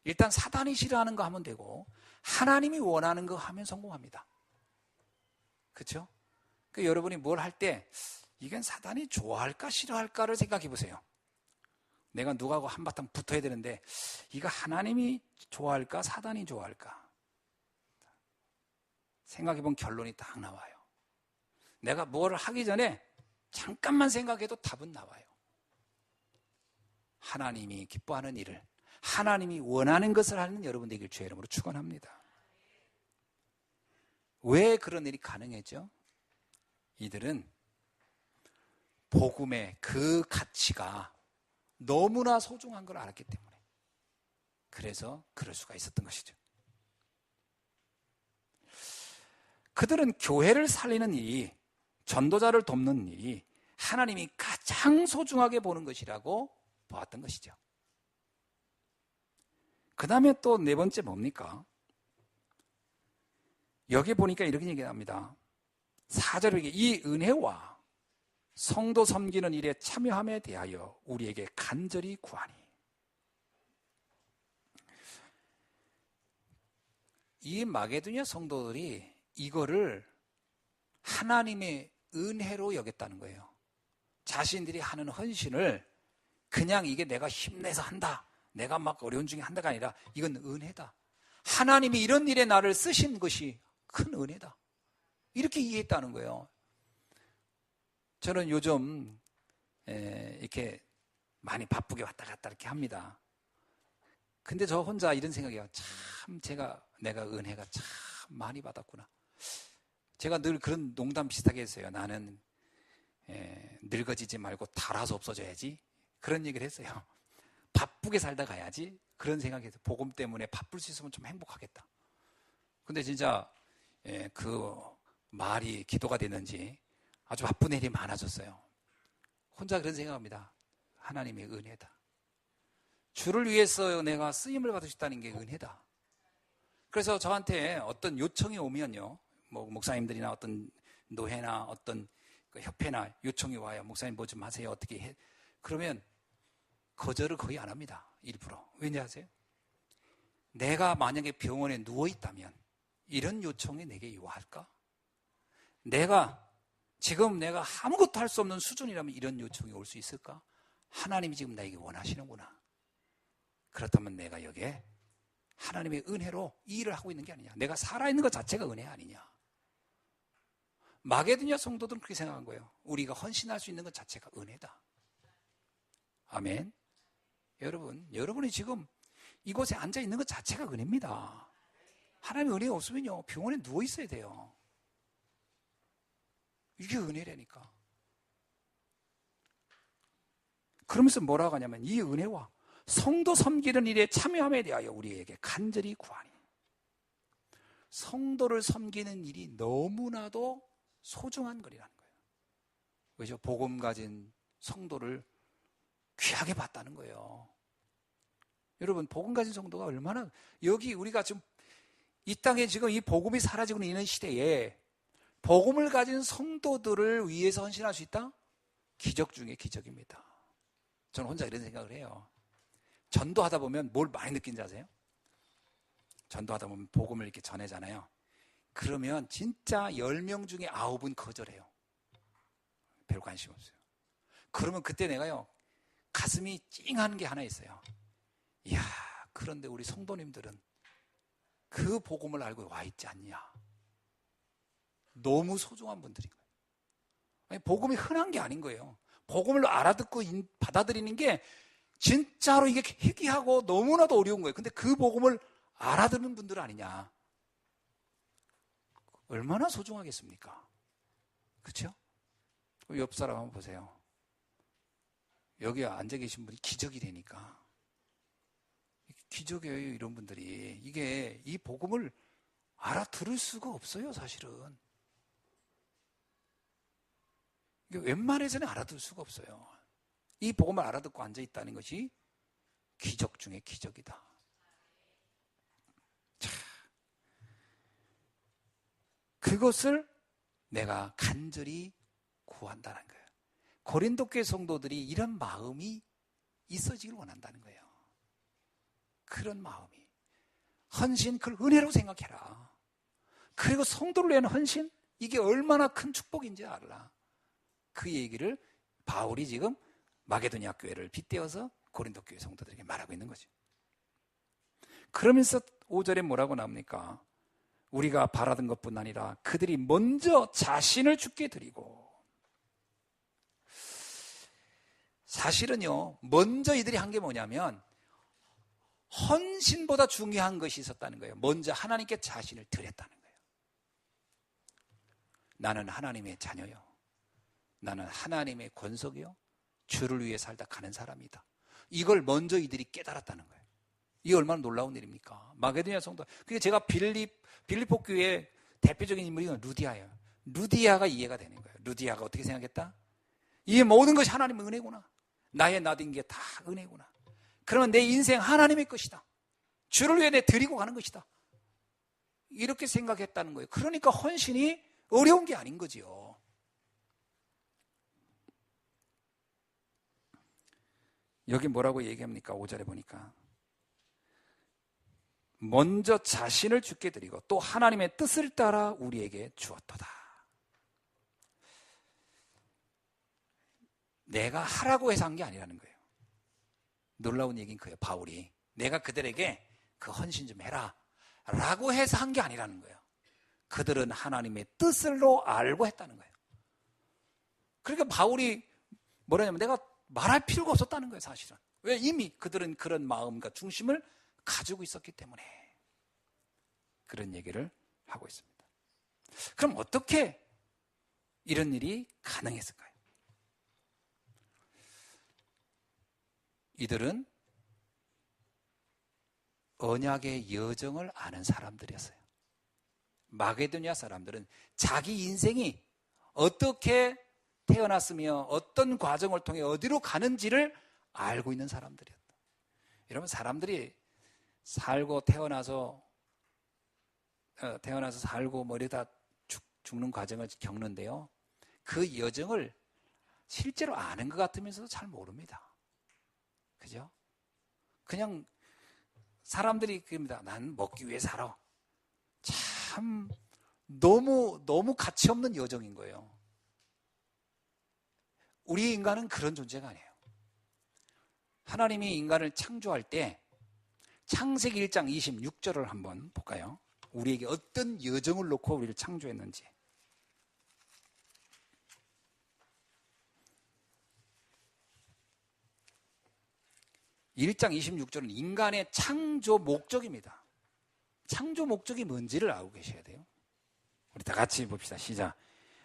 일단 사단이 싫어하는 거 하면 되고 하나님이 원하는 거 하면 성공합니다. 그렇죠? 그러니까 여러분이 뭘 할 때 이건 사단이 좋아할까 싫어할까를 생각해 보세요. 내가 누구하고 한바탕 붙어야 되는데 이거 하나님이 좋아할까 사단이 좋아할까? 생각해 본 결론이 딱 나와요. 내가 뭘 하기 전에 잠깐만 생각해도 답은 나와요. 하나님이 기뻐하는 일을, 하나님이 원하는 것을 하는 여러분 되길 주의 이름으로 축원합니다. 왜 그런 일이 가능했죠? 이들은 복음의 그 가치가 너무나 소중한 걸 알았기 때문에, 그래서 그럴 수가 있었던 것이죠. 그들은 교회를 살리는 일이, 전도자를 돕는 일이 하나님이 가장 소중하게 보는 것이라고 보았던 것이죠. 그 다음에 또 네 번째 뭡니까? 여기 보니까 이렇게 얘기합니다. 4절에 이 은혜와 성도 섬기는 일에 참여함에 대하여 우리에게 간절히 구하니. 이 마게도니아 성도들이 이거를 하나님의 은혜로 여겼다는 거예요. 자신들이 하는 헌신을 그냥 이게 내가 힘내서 한다, 내가 막 어려운 중에 한다가 아니라 이건 은혜다. 하나님이 이런 일에 나를 쓰신 것이 큰 은혜다. 이렇게 이해했다는 거예요. 저는 요즘 이렇게 많이 바쁘게 왔다 갔다 이렇게 합니다. 근데 저 혼자 이런 생각이에요. 참 내가 은혜가 참 많이 받았구나. 제가 늘 그런 농담 비슷하게 했어요. 나는 늙어지지 말고 닳아서 없어져야지. 그런 얘기를 했어요. 바쁘게 살다 가야지. 그런 생각에서 복음 때문에 바쁠 수 있으면 좀 행복하겠다. 근데 진짜 그 말이 기도가 됐는지 아주 바쁜 일이 많아졌어요. 혼자 그런 생각합니다. 하나님의 은혜다. 주를 위해서 내가 쓰임을 받을 수 있다는 게 은혜다. 그래서 저한테 어떤 요청이 오면요, 뭐 목사님들이나 어떤 노회나 어떤 그 협회나 요청이 와요. 목사님 뭐 좀 하세요. 어떻게 해? 그러면 거절을 거의 안 합니다. 일부러. 왠지 아세요? 내가 만약에 병원에 누워 있다면 이런 요청이 내게 요할까? 지금 내가 아무것도 할 수 없는 수준이라면 이런 요청이 올 수 있을까? 하나님이 지금 나에게 원하시는구나. 그렇다면 내가 여기에 하나님의 은혜로 이 일을 하고 있는 게 아니냐. 내가 살아있는 것 자체가 은혜 아니냐. 마게도니아 성도들은 그렇게 생각한 거예요. 우리가 헌신할 수 있는 것 자체가 은혜다. 아멘. 여러분이 지금 이곳에 앉아 있는 것 자체가 은혜입니다. 하나님의 은혜가 없으면요, 병원에 누워 있어야 돼요. 이게 은혜라니까. 그러면서 뭐라고 하냐면 이 은혜와 성도 섬기는 일에 참여함에 대하여 우리에게 간절히 구하니. 성도를 섬기는 일이 너무나도 소중한 거리라는 거예요. 왜죠? 복음 가진 성도를 귀하게 봤다는 거예요. 여러분, 복음 가진 성도가 얼마나, 여기 우리가 지금 이 땅에 지금 이 복음이 사라지고 있는 시대에 복음을 가진 성도들을 위해서 헌신할 수 있다? 기적 중에 기적입니다. 저는 혼자 이런 생각을 해요. 전도하다 보면 뭘 많이 느낀지 아세요? 전도하다 보면 복음을 이렇게 전하잖아요. 그러면 진짜 10명 중에 9은 거절해요. 별 관심 없어요. 그러면 그때 내가요, 가슴이 찡하는 게 하나 있어요. 이야, 그런데 우리 성도님들은 그 복음을 알고 와 있지 않냐. 너무 소중한 분들인 거예요. 아니, 복음이 흔한 게 아닌 거예요. 복음을 알아듣고 받아들이는 게 진짜로 이게 희귀하고 너무나도 어려운 거예요. 근데 그 복음을 알아듣는 분들 아니냐. 얼마나 소중하겠습니까? 그렇죠? 옆 사람 한번 보세요. 여기 앉아 계신 분이 기적이 되니까. 기적이에요, 이런 분들이. 이게 이 복음을 알아들을 수가 없어요, 사실은. 이게 웬만해서는 알아들을 수가 없어요. 이 복음을 알아듣고 앉아 있다는 것이 기적 중에 기적이다. 자, 그것을 내가 간절히 구한다는 거예요. 고린도 교회 성도들이 이런 마음이 있어지길 원한다는 거예요. 그런 마음이. 헌신, 그걸 은혜로 생각해라. 그리고 성도를 위한 헌신, 이게 얼마나 큰 축복인지 알라. 그 얘기를 바울이 지금 마게도냐 교회를 빗대어서 고린도 교회 성도들에게 말하고 있는 거죠. 그러면서 5절에 뭐라고 나옵니까? 우리가 바라던 것뿐 아니라 그들이 먼저 자신을 주께 드리고. 사실은요, 먼저 이들이 한 게 뭐냐면 헌신보다 중요한 것이 있었다는 거예요. 먼저 하나님께 자신을 드렸다는 거예요. 나는 하나님의 자녀요. 나는 하나님의 권속이요. 주를 위해 살다 가는 사람이다. 이걸 먼저 이들이 깨달았다는 거예요. 이게 얼마나 놀라운 일입니까? 마게도냐 성도. 그게 제가 빌립보 교회의 대표적인 인물이 루디아예요. 루디아가 이해가 되는 거예요. 루디아가 어떻게 생각했다? 이 모든 것이 하나님의 은혜구나. 나의 나된 게 다 은혜구나. 그러면 내 인생 하나님의 것이다. 주를 위해 내 드리고 가는 것이다. 이렇게 생각했다는 거예요. 그러니까 헌신이 어려운 게 아닌 거지요. 여기 뭐라고 얘기합니까? 5절에 보니까 먼저 자신을 주께 드리고 또 하나님의 뜻을 따라 우리에게 주었도다. 내가 하라고 해서 한 게 아니라는 거예요. 놀라운 얘기인 거예요. 바울이 내가 그들에게 그 헌신 좀 해라 라고 해서 한 게 아니라는 거예요. 그들은 하나님의 뜻을로 알고 했다는 거예요. 그러니까 바울이 뭐라냐면 내가 말할 필요가 없었다는 거예요, 사실은. 왜? 이미 그들은 그런 마음과 중심을 가지고 있었기 때문에 그런 얘기를 하고 있습니다. 그럼 어떻게 이런 일이 가능했을까요? 이들은 언약의 여정을 아는 사람들이었어요. 마게도냐 사람들은 자기 인생이 어떻게 태어났으며 어떤 과정을 통해 어디로 가는지를 알고 있는 사람들이었다. 여러분, 사람들이 살고 태어나서 살고 뭐 이러다 죽는 과정을 겪는데요. 그 여정을 실제로 아는 것 같으면서도 잘 모릅니다. 그죠? 그냥 사람들이 그럽니다. 난 먹기 위해 살아. 참 너무 가치 없는 여정인 거예요. 우리 인간은 그런 존재가 아니에요. 하나님이 인간을 창조할 때 창세기 1장 26절을 한번 볼까요? 우리에게 어떤 여정을 놓고 우리를 창조했는지. 일 1장 26절은 인간의 창조 목적입니다. 창조 목적이 뭔지를 알고 계셔야 돼요. 우리 다 같이 봅시다. 시작.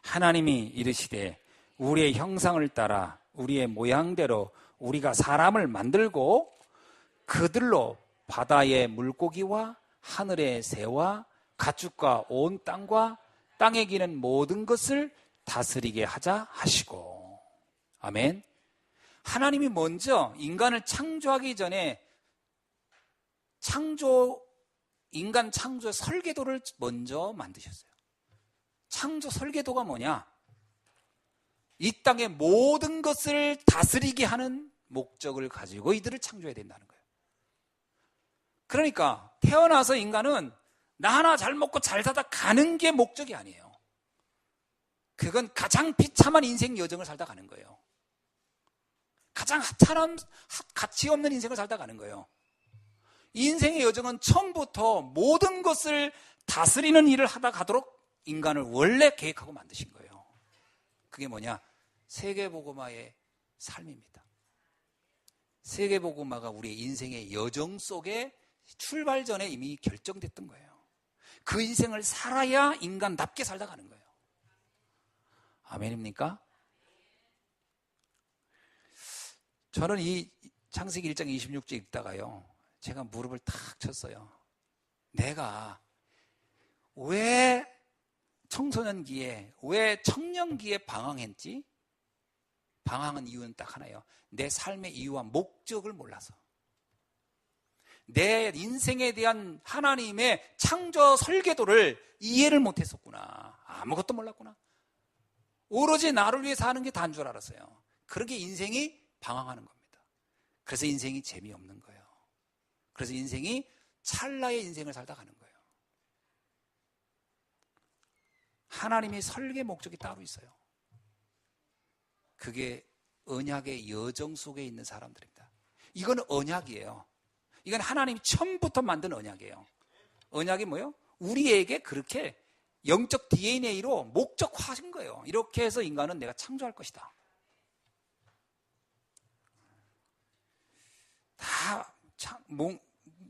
하나님이 이르시되 우리의 형상을 따라 우리의 모양대로 우리가 사람을 만들고 그들로 바다의 물고기와 하늘의 새와 가축과 온 땅과 땅에 기는 모든 것을 다스리게 하자 하시고. 아멘. 하나님이 먼저 인간을 창조하기 전에 인간 창조의 설계도를 먼저 만드셨어요. 창조 설계도가 뭐냐? 이 땅의 모든 것을 다스리게 하는 목적을 가지고 이들을 창조해야 된다는 거예요. 그러니까 태어나서 인간은 나 하나 잘 먹고 잘 사다 가는 게 목적이 아니에요. 그건 가장 비참한 인생 여정을 살다 가는 거예요. 가장 하찮은 가치 없는 인생을 살다 가는 거예요. 인생의 여정은 처음부터 모든 것을 다스리는 일을 하다 가도록 인간을 원래 계획하고 만드신 거예요. 그게 뭐냐? 세계복음화의 삶입니다. 세계복음화가 우리의 인생의 여정 속에 출발 전에 이미 결정됐던 거예요. 그 인생을 살아야 인간답게 살다 가는 거예요. 아멘입니까? 저는 이 창세기 1장 26절 읽다가요, 제가 무릎을 탁 쳤어요. 내가 왜 청소년기에, 왜 청년기에 방황했지? 방황한 이유는 딱 하나예요. 내 삶의 이유와 목적을 몰라서. 내 인생에 대한 하나님의 창조 설계도를 이해를 못했었구나. 아무것도 몰랐구나. 오로지 나를 위해 사는 게 다인 줄 알았어요. 그렇게 인생이 방황하는 겁니다. 그래서 인생이 재미없는 거예요. 그래서 인생이 찰나의 인생을 살다 가는 거예요. 하나님의 설계 목적이 따로 있어요. 그게 언약의 여정 속에 있는 사람들입니다. 이건 언약이에요. 이건 하나님이 처음부터 만든 언약이에요. 언약이 뭐예요? 우리에게 그렇게 영적 DNA로 목적화하신 거예요. 이렇게 해서 인간은 내가 창조할 것이다.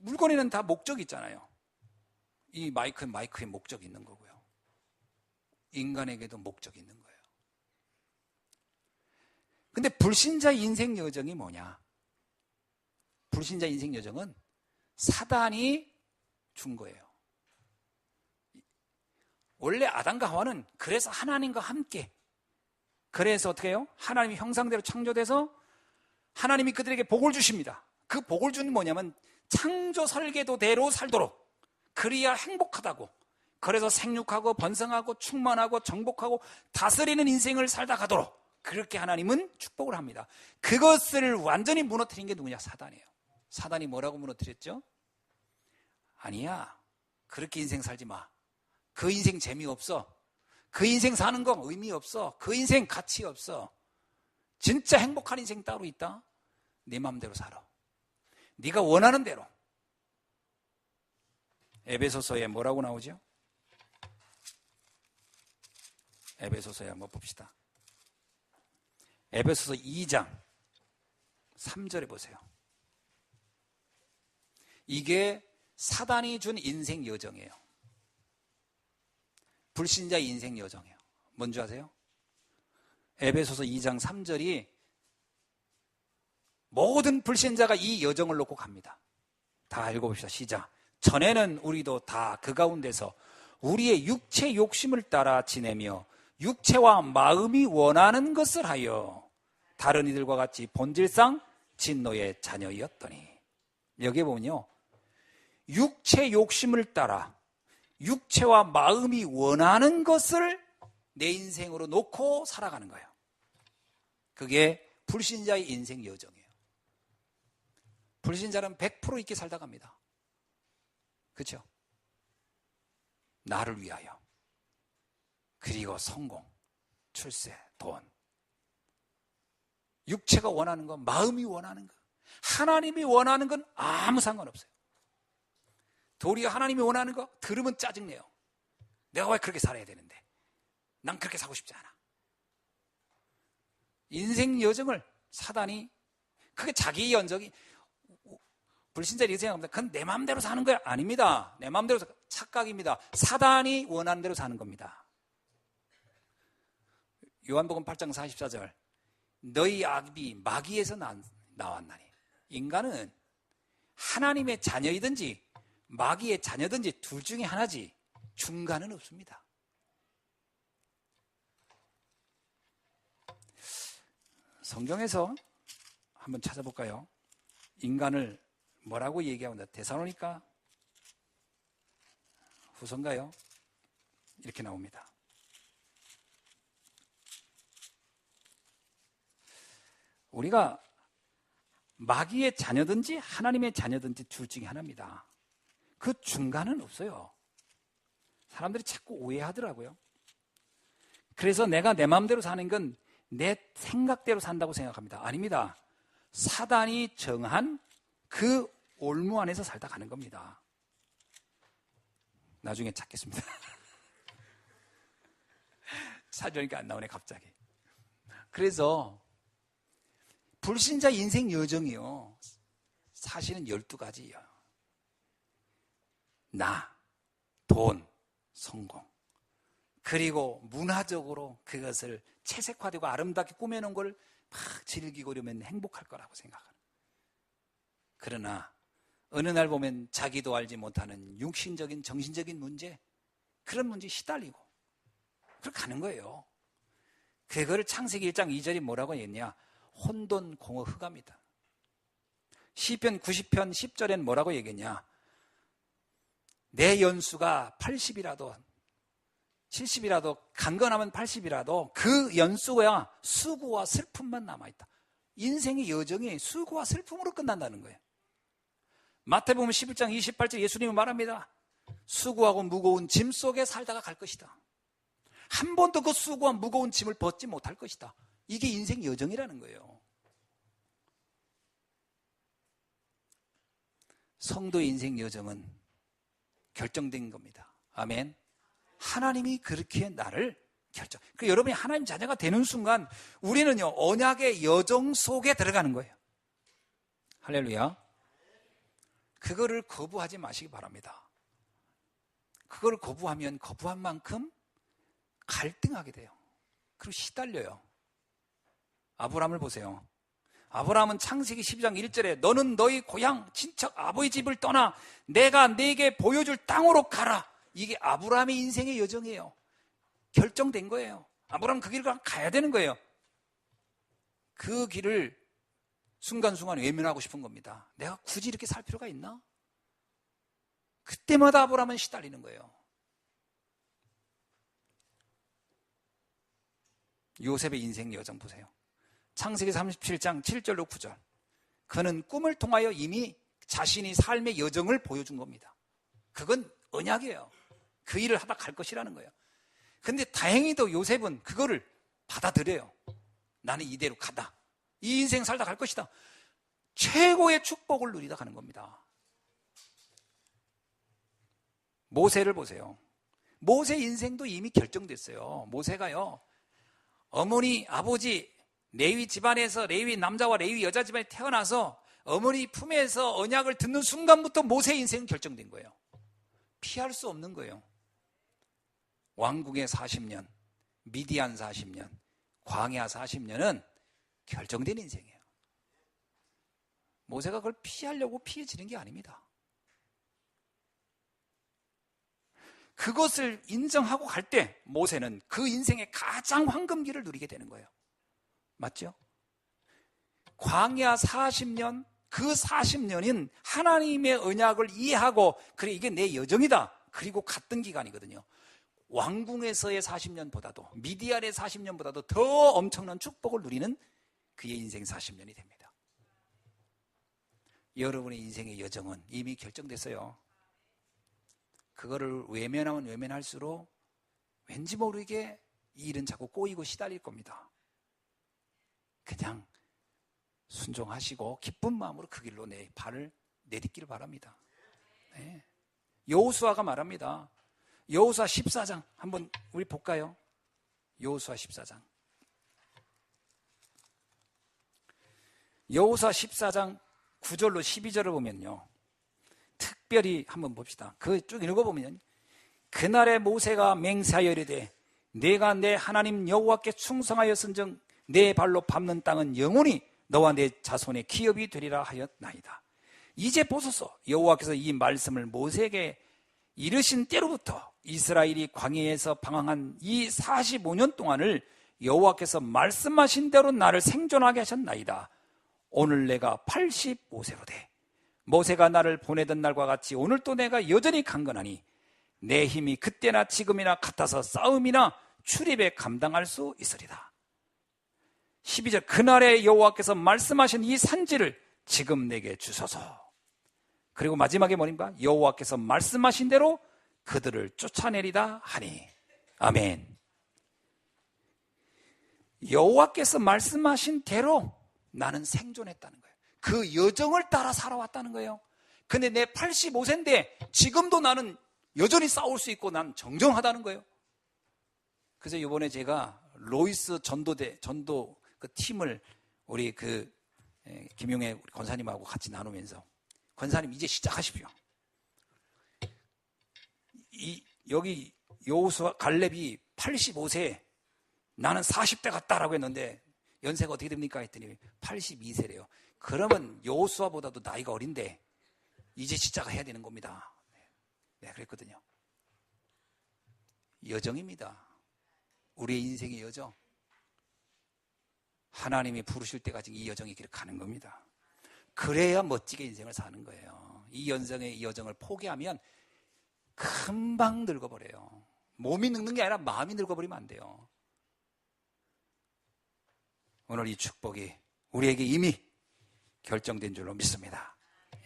물건에는 다 목적이 있잖아요. 이 마이크에 목적이 있는 거고요. 인간에게도 목적이 있는 거예요. 근데 불신자 인생 여정이 뭐냐? 불신자 인생 여정은 사단이 준 거예요. 원래 아담과 하와는 그래서 하나님과 함께, 그래서 어떻게 해요? 하나님이 형상대로 창조돼서 하나님이 그들에게 복을 주십니다. 그 복을 주는 뭐냐면 창조 설계도대로 살도록, 그래야 행복하다고, 그래서 생육하고 번성하고 충만하고 정복하고 다스리는 인생을 살다 가도록 그렇게 하나님은 축복을 합니다. 그것을 완전히 무너뜨린 게 누구냐? 사단이에요. 사단이 뭐라고 무너뜨렸죠? 아니야, 그렇게 인생 살지 마. 그 인생 재미없어. 그 인생 사는 거 의미 없어. 그 인생 가치 없어. 진짜 행복한 인생 따로 있다? 네 마음대로 살아. 네가 원하는 대로. 에베소서에 뭐라고 나오죠? 에베소서에 한번 봅시다. 에베소서 2장 3절에 보세요. 이게 사단이 준 인생 여정이에요. 불신자 인생 여정이에요. 뭔지 아세요? 에베소서 2장 3절이 모든 불신자가 이 여정을 놓고 갑니다. 다 읽어봅시다. 시작. 전에는 우리도 다 그 가운데서 우리의 육체 욕심을 따라 지내며 육체와 마음이 원하는 것을 하여 다른 이들과 같이 본질상 진노의 자녀였더니, 여기에 보면요, 육체 욕심을 따라 육체와 마음이 원하는 것을 내 인생으로 놓고 살아가는 거예요. 그게 불신자의 인생 여정이에요. 불신자는 100% 있게 살다 갑니다. 그렇죠? 나를 위하여, 그리고 성공, 출세, 돈. 육체가 원하는 것, 마음이 원하는 것, 하나님이 원하는 건 아무 상관없어요. 도리어 하나님이 원하는 거 들으면 짜증내요. 내가 왜 그렇게 살아야 되는데? 난 그렇게 살고 싶지 않아. 인생 여정을 사단이, 그게 자기 연적이, 불신자들이 생각합니다. 그건 내 마음대로 사는 거야. 아닙니다. 내 마음대로 착각입니다. 사단이 원하는 대로 사는 겁니다. 요한복음 8장 44절, 너희 악이 마귀에서 나왔나니. 인간은 하나님의 자녀이든지 마귀의 자녀든지 둘 중에 하나지 중간은 없습니다. 성경에서 한번 찾아볼까요? 인간을 뭐라고 얘기합니다. 데살로니가 후서인가요? 이렇게 나옵니다. 우리가 마귀의 자녀든지 하나님의 자녀든지 둘 중에 하나입니다. 그 중간은 없어요. 사람들이 자꾸 오해하더라고요. 그래서 내가 내 마음대로 사는 건 내 생각대로 산다고 생각합니다. 아닙니다. 사단이 정한 그 올무 안에서 살다 가는 겁니다. 나중에 찾겠습니다. 찾으니까 안 나오네 갑자기. 그래서 불신자 인생 여정이요, 사실은 12가지예요. 나, 돈, 성공, 그리고 문화적으로 그것을 채색화되고 아름답게 꾸며놓은 걸 막 즐기고 그러면 행복할 거라고 생각하는. 그러나 어느 날 보면 자기도 알지 못하는 육신적인 정신적인 문제, 그런 문제에 시달리고 그렇게 가는 거예요. 그거를 창세기 1장 2절이 뭐라고 했냐? 혼돈 공허 흑암이다. 시편 90편 10절엔 뭐라고 얘기했냐? 내 연수가 80이라도 70이라도 강건하면 80이라도 그 연수가 수고와 슬픔만 남아있다. 인생의 여정이 수고와 슬픔으로 끝난다는 거예요. 마태복음 11장 28절 예수님은 말합니다. 수고하고 무거운 짐 속에 살다가 갈 것이다. 한 번도 그 수고와 무거운 짐을 벗지 못할 것이다. 이게 인생 여정이라는 거예요. 성도의 인생 여정은 결정된 겁니다. 아멘. 하나님이 그렇게 나를 결정. 그 여러분이 하나님 자녀가 되는 순간 우리는요, 언약의 여정 속에 들어가는 거예요. 할렐루야. 그거를 거부하지 마시기 바랍니다. 그걸 거부하면 거부한 만큼 갈등하게 돼요. 그리고 시달려요. 아브라함을 보세요. 아브라함은 창세기 12장 1절에 너는 너희 고향 친척 아버지 집을 떠나 내가 네게 보여줄 땅으로 가라. 이게 아브라함의 인생의 여정이에요. 결정된 거예요. 아브라함은 그 길을 가야 되는 거예요. 그 길을 순간순간 외면하고 싶은 겁니다. 내가 굳이 이렇게 살 필요가 있나? 그때마다 아브라함은 시달리는 거예요. 요셉의 인생 여정 보세요. 창세기 37장 7절로 9절. 그는 꿈을 통하여 이미 자신이 삶의 여정을 보여준 겁니다. 그건 언약이에요. 그 일을 하다 갈 것이라는 거예요. 근데 다행히도 요셉은 그거를 받아들여요. 나는 이대로 가다. 이 인생 살다 갈 것이다. 최고의 축복을 누리다 가는 겁니다. 모세를 보세요. 모세 인생도 이미 결정됐어요. 모세가요, 어머니, 아버지, 레위 집안에서 레위 남자와 레위 여자 집안에 태어나서 어머니 품에서 언약을 듣는 순간부터 모세의 인생은 결정된 거예요. 피할 수 없는 거예요. 왕궁의 40년, 미디안 40년, 광야 40년은 결정된 인생이에요. 모세가 그걸 피하려고 피해지는 게 아닙니다. 그것을 인정하고 갈 때 모세는 그 인생의 가장 황금기를 누리게 되는 거예요. 맞죠? 광야 40년, 그 40년인 하나님의 언약을 이해하고 그래 이게 내 여정이다. 그리고 갔던 기간이거든요. 왕궁에서의 40년보다도 미디안의 40년보다도 더 엄청난 축복을 누리는 그의 인생 40년이 됩니다. 여러분의 인생의 여정은 이미 결정됐어요. 그거를 외면하면 외면할수록 왠지 모르게 이 일은 자꾸 꼬이고 시달릴 겁니다. 그냥 순종하시고 기쁜 마음으로 그 길로 내 발을 내딛기를 바랍니다. 네. 여호수아가 말합니다. 여호수아 14장 한번 우리 볼까요? 여호수아 14장. 여호수아 14장 9절로 12절을 보면요, 특별히 한번 봅시다. 그 쭉 읽어보면 그날에 모세가 맹세하여 이르되 내가 내 하나님 여호와께 충성하였은즉 내 발로 밟는 땅은 영원히 너와 내 자손의 기업이 되리라 하였나이다. 이제 보소서, 여호와께서 이 말씀을 모세에게 이르신 때로부터 이스라엘이 광야에서 방황한 이 45년 동안을 여호와께서 말씀하신 대로 나를 생존하게 하셨나이다. 오늘 내가 85세로 돼 모세가 나를 보내던 날과 같이 오늘 또 내가 여전히 강건하니 내 힘이 그때나 지금이나 같아서 싸움이나 출입에 감당할 수 있으리다. 12절 그날에 여호와께서 말씀하신 이 산지를 지금 내게 주소서. 그리고 마지막에 뭐입니까? 여호와께서 말씀하신 대로 그들을 쫓아내리다 하니. 아멘. 여호와께서 말씀하신 대로 나는 생존했다는 거예요. 그 여정을 따라 살아왔다는 거예요. 근데 내 85세인데 지금도 나는 여전히 싸울 수 있고 난 정정하다는 거예요. 그래서 이번에 제가 로이스 전도 그 팀을 우리 김용애 권사님하고 같이 나누면서 권사님 이제 시작하십시오. 여기 여호수아 갈렙이 85세 나는 40대 같다라고 했는데 연세가 어떻게 됩니까? 했더니 82세래요. 그러면 여호수아보다도 나이가 어린데 이제 시작해야 되는 겁니다. 네, 그랬거든요. 여정입니다. 우리의 인생의 여정. 하나님이 부르실 때까지 이 여정이 이렇게 가는 겁니다. 그래야 멋지게 인생을 사는 거예요. 이 여정을 포기하면 금방 늙어버려요. 몸이 늙는 게 아니라 마음이 늙어버리면 안 돼요. 오늘 이 축복이 우리에게 이미 결정된 줄로 믿습니다.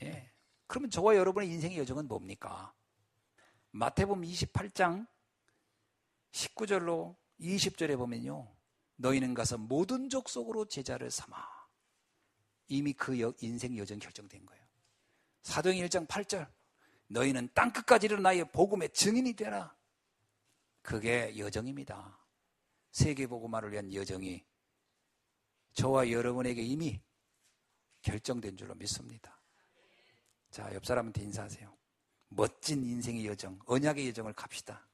예. 그러면 저와 여러분의 인생의 여정은 뭡니까? 마태복음 28장 19절로 20절에 보면요. 너희는 가서 모든 족속으로 제자를 삼아. 이미 그 인생 여정이 결정된 거예요. 사도행전 1장 8절 너희는 땅끝까지 이르러 나의 복음의 증인이 되라. 그게 여정입니다. 세계복음화를 위한 여정이 저와 여러분에게 이미 결정된 줄로 믿습니다. 자, 옆 사람한테 인사하세요. 멋진 인생의 여정, 언약의 여정을 갑시다.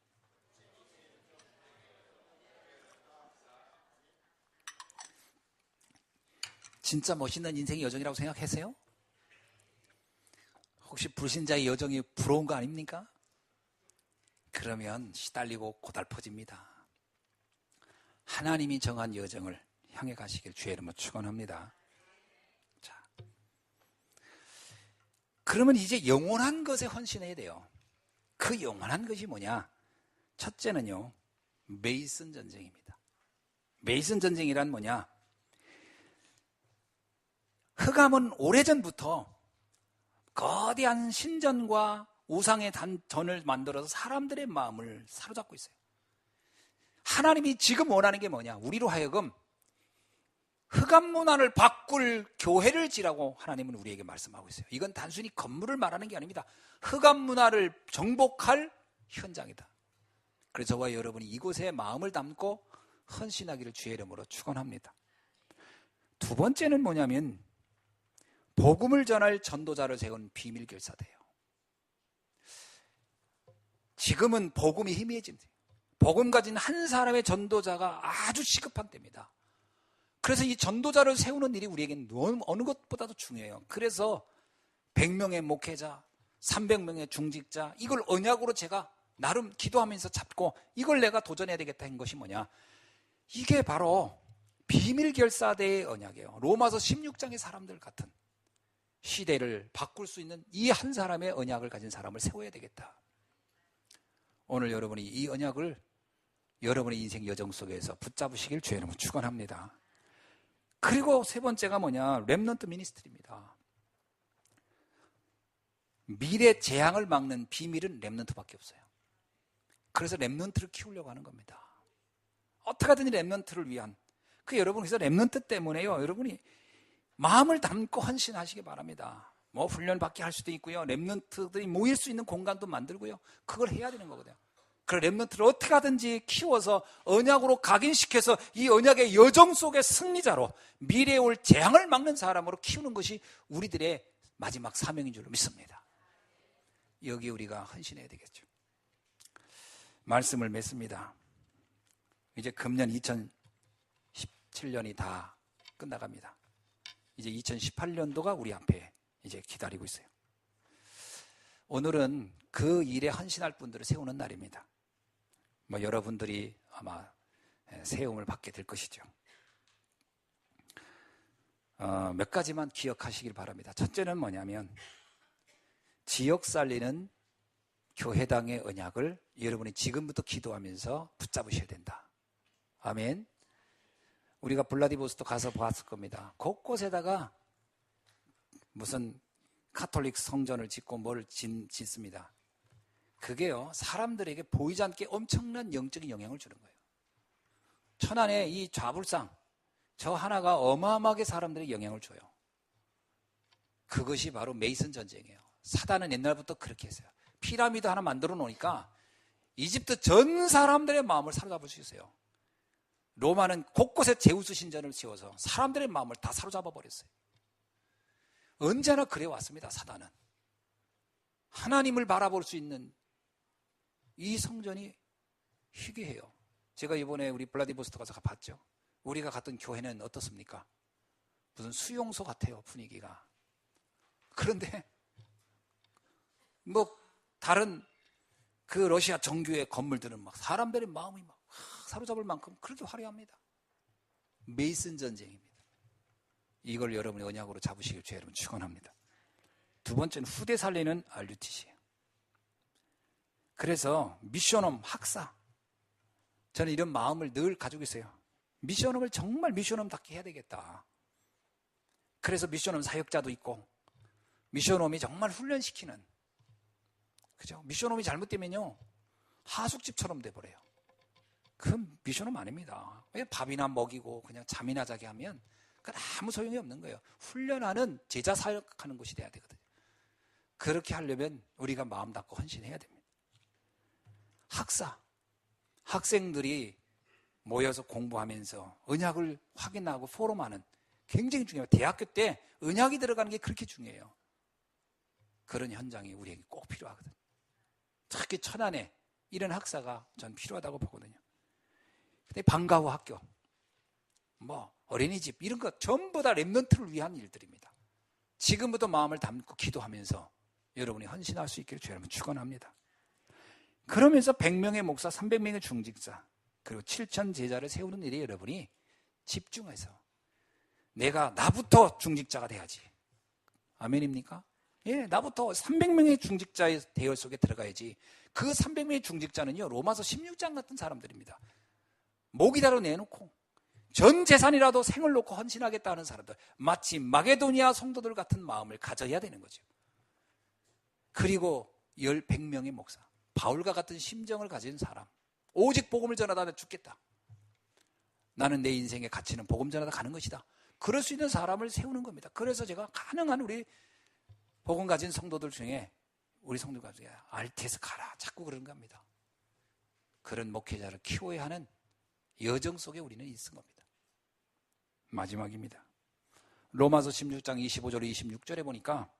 진짜 멋있는 인생의 여정이라고 생각하세요? 혹시 불신자의 여정이 부러운 거 아닙니까? 그러면 시달리고 고달퍼집니다. 하나님이 정한 여정을 향해 가시길 주의 이름으로 축원합니다. 자, 그러면 이제 영원한 것에 헌신해야 돼요. 그 영원한 것이 뭐냐? 첫째는요, 메이슨 전쟁입니다. 메이슨 전쟁이란 뭐냐? 흑암은 오래전부터 거대한 신전과 우상의 전을 만들어서 사람들의 마음을 사로잡고 있어요. 하나님이 지금 원하는 게 뭐냐? 우리로 하여금 흑암 문화를 바꿀 교회를 지라고 하나님은 우리에게 말씀하고 있어요. 이건 단순히 건물을 말하는 게 아닙니다. 흑암 문화를 정복할 현장이다. 그래서 저와 여러분이 이곳에 마음을 담고 헌신하기를 주의 이름으로 축원합니다. 두 번째는 뭐냐면 복음을 전할 전도자를 세운 비밀결사대예요. 지금은 복음이 희미해집니다. 복음 가진 한 사람의 전도자가 아주 시급한 때입니다. 그래서 이 전도자를 세우는 일이 우리에게는 어느 것보다도 중요해요. 그래서 100명의 목회자, 300명의 중직자, 이걸 언약으로 제가 나름 기도하면서 잡고 이걸 내가 도전해야 되겠다 한 것이 뭐냐? 이게 바로 비밀결사대의 언약이에요. 로마서 16장의 사람들 같은 시대를 바꿀 수 있는 이 한 사람의 언약을 가진 사람을 세워야 되겠다. 오늘 여러분이 이 언약을 여러분의 인생 여정 속에서 붙잡으시길 주의 이름으로 축원합니다. 그리고 세 번째가 뭐냐? 렘넌트 미니스트리입니다. 미래 재앙을 막는 비밀은 렘넌트밖에 없어요. 그래서 렘넌트를 키우려고 하는 겁니다. 어떻게든 렘넌트를 위한 여러분 그래서 렘넌트 때문에요. 여러분이 마음을 담고 헌신하시기 바랍니다. 뭐 훈련 받게 할 수도 있고요. 렘넌트들이 모일 수 있는 공간도 만들고요. 그걸 해야 되는 거거든요. 그 렘넌트를 어떻게 하든지 키워서 언약으로 각인시켜서 이 언약의 여정 속의 승리자로 미래에 올 재앙을 막는 사람으로 키우는 것이 우리들의 마지막 사명인 줄로 믿습니다. 여기에 우리가 헌신해야 되겠죠. 말씀을 맺습니다. 이제 금년 2017년이 다 끝나갑니다. 이제 2018년도가 우리 앞에 이제 기다리고 있어요. 오늘은 그 일에 헌신할 분들을 세우는 날입니다. 여러분들이 아마 세움을 받게 될 것이죠. 몇 가지만 기억하시길 바랍니다. 첫째는 뭐냐면 지역 살리는 교회당의 언약을 여러분이 지금부터 기도하면서 붙잡으셔야 된다. 아멘. 우리가 블라디보스토 가서 봤을 겁니다. 곳곳에다가 무슨 카톨릭 성전을 짓고 뭘 짓습니다. 그게요, 사람들에게 보이지 않게 엄청난 영적인 영향을 주는 거예요. 천안의 이 좌불상, 저 하나가 어마어마하게 사람들에게 영향을 줘요. 그것이 바로 메이슨 전쟁이에요. 사단은 옛날부터 그렇게 했어요. 피라미드 하나 만들어 놓으니까 이집트 전 사람들의 마음을 사로잡을 수 있어요. 로마는 곳곳에 제우스 신전을 지어서 사람들의 마음을 다 사로잡아 버렸어요. 언제나 그래 왔습니다. 사단은. 하나님을 바라볼 수 있는 이 성전이 희귀해요. 제가 이번에 우리 블라디보스토 가서 봤죠. 우리가 갔던 교회는 어떻습니까? 무슨 수용소 같아요, 분위기가. 그런데 뭐 다른 그 러시아 정교의 건물들은 막 사람들의 마음이 막 사로잡을 만큼 그렇게 화려합니다. 메이슨 전쟁입니다. 이걸 여러분이 언약으로 잡으시길 주의 여러분 축원합니다. 두 번째는 후대 살리는 RUTC예요. 그래서 미션홈 학사, 저는 이런 마음을 늘 가지고 있어요. 미션홈을 정말 미션홈답게 해야 되겠다. 그래서 미션홈 사역자도 있고 미션홈이 정말 훈련시키는, 그죠? 미션홈이 잘못되면요 하숙집처럼 돼버려요. 그건 미션홈 아닙니다. 왜 밥이나 먹이고 그냥 잠이나 자게 하면 그건 아무 소용이 없는 거예요. 훈련하는 제자 사역하는 곳이 돼야 되거든요. 그렇게 하려면 우리가 마음 닫고 헌신해야 됩니다. 학사, 학생들이 모여서 공부하면서 언약을 확인하고 포럼하는, 굉장히 중요해요. 대학교 때 언약이 들어가는 게 그렇게 중요해요. 그런 현장이 우리에게 꼭 필요하거든요. 특히 천안에 이런 학사가 전 필요하다고 보거든요. 근데 방과 후 학교, 뭐 어린이집 이런 것 전부 다 렘넌트를 위한 일들입니다. 지금부터 마음을 담고 기도하면서 여러분이 헌신할 수 있기를 주여 여러분 축원합니다. 그러면서 100명의 목사, 300명의 중직자, 그리고 7천 제자를 세우는 일에 여러분이 집중해서 내가 나부터 중직자가 돼야지. 아멘입니까? 예, 나부터 300명의 중직자의 대열 속에 들어가야지. 그 300명의 중직자는요, 로마서 16장 같은 사람들입니다. 목이다로 내놓고 전 재산이라도 생을 놓고 헌신하겠다는 사람들, 마치 마게도니아 성도들 같은 마음을 가져야 되는 거죠. 그리고 100명의 목사, 바울과 같은 심정을 가진 사람, 오직 복음을 전하다 죽겠다. 나는 내 인생의 가치는 복음 전하다 가는 것이다. 그럴 수 있는 사람을 세우는 겁니다. 그래서 제가 가능한 우리 복음 가진 성도들 중에 우리 성도가 RTS 가라 자꾸 그러는 겁니다. 그런 목회자를 키워야 하는 여정 속에 우리는 있은 겁니다. 마지막입니다. 로마서 16장 25절 26절에 보니까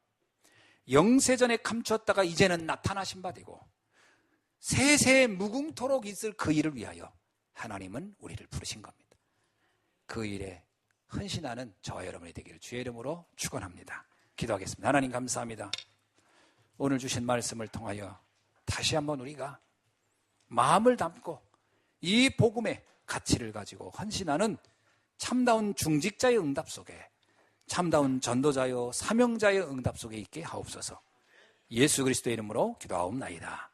영세전에 감추었다가 이제는 나타나신 바 되고 세세 무궁토록 있을 그 일을 위하여 하나님은 우리를 부르신 겁니다. 그 일에 헌신하는 저와 여러분이 되기를 주의 이름으로 축원합니다. 기도하겠습니다. 하나님 감사합니다. 오늘 주신 말씀을 통하여 다시 한번 우리가 마음을 담고 이 복음의 가치를 가지고 헌신하는 참다운 중직자의 응답 속에, 참다운 전도자요 사명자의 응답 속에 있게 하옵소서. 예수 그리스도의 이름으로 기도하옵나이다.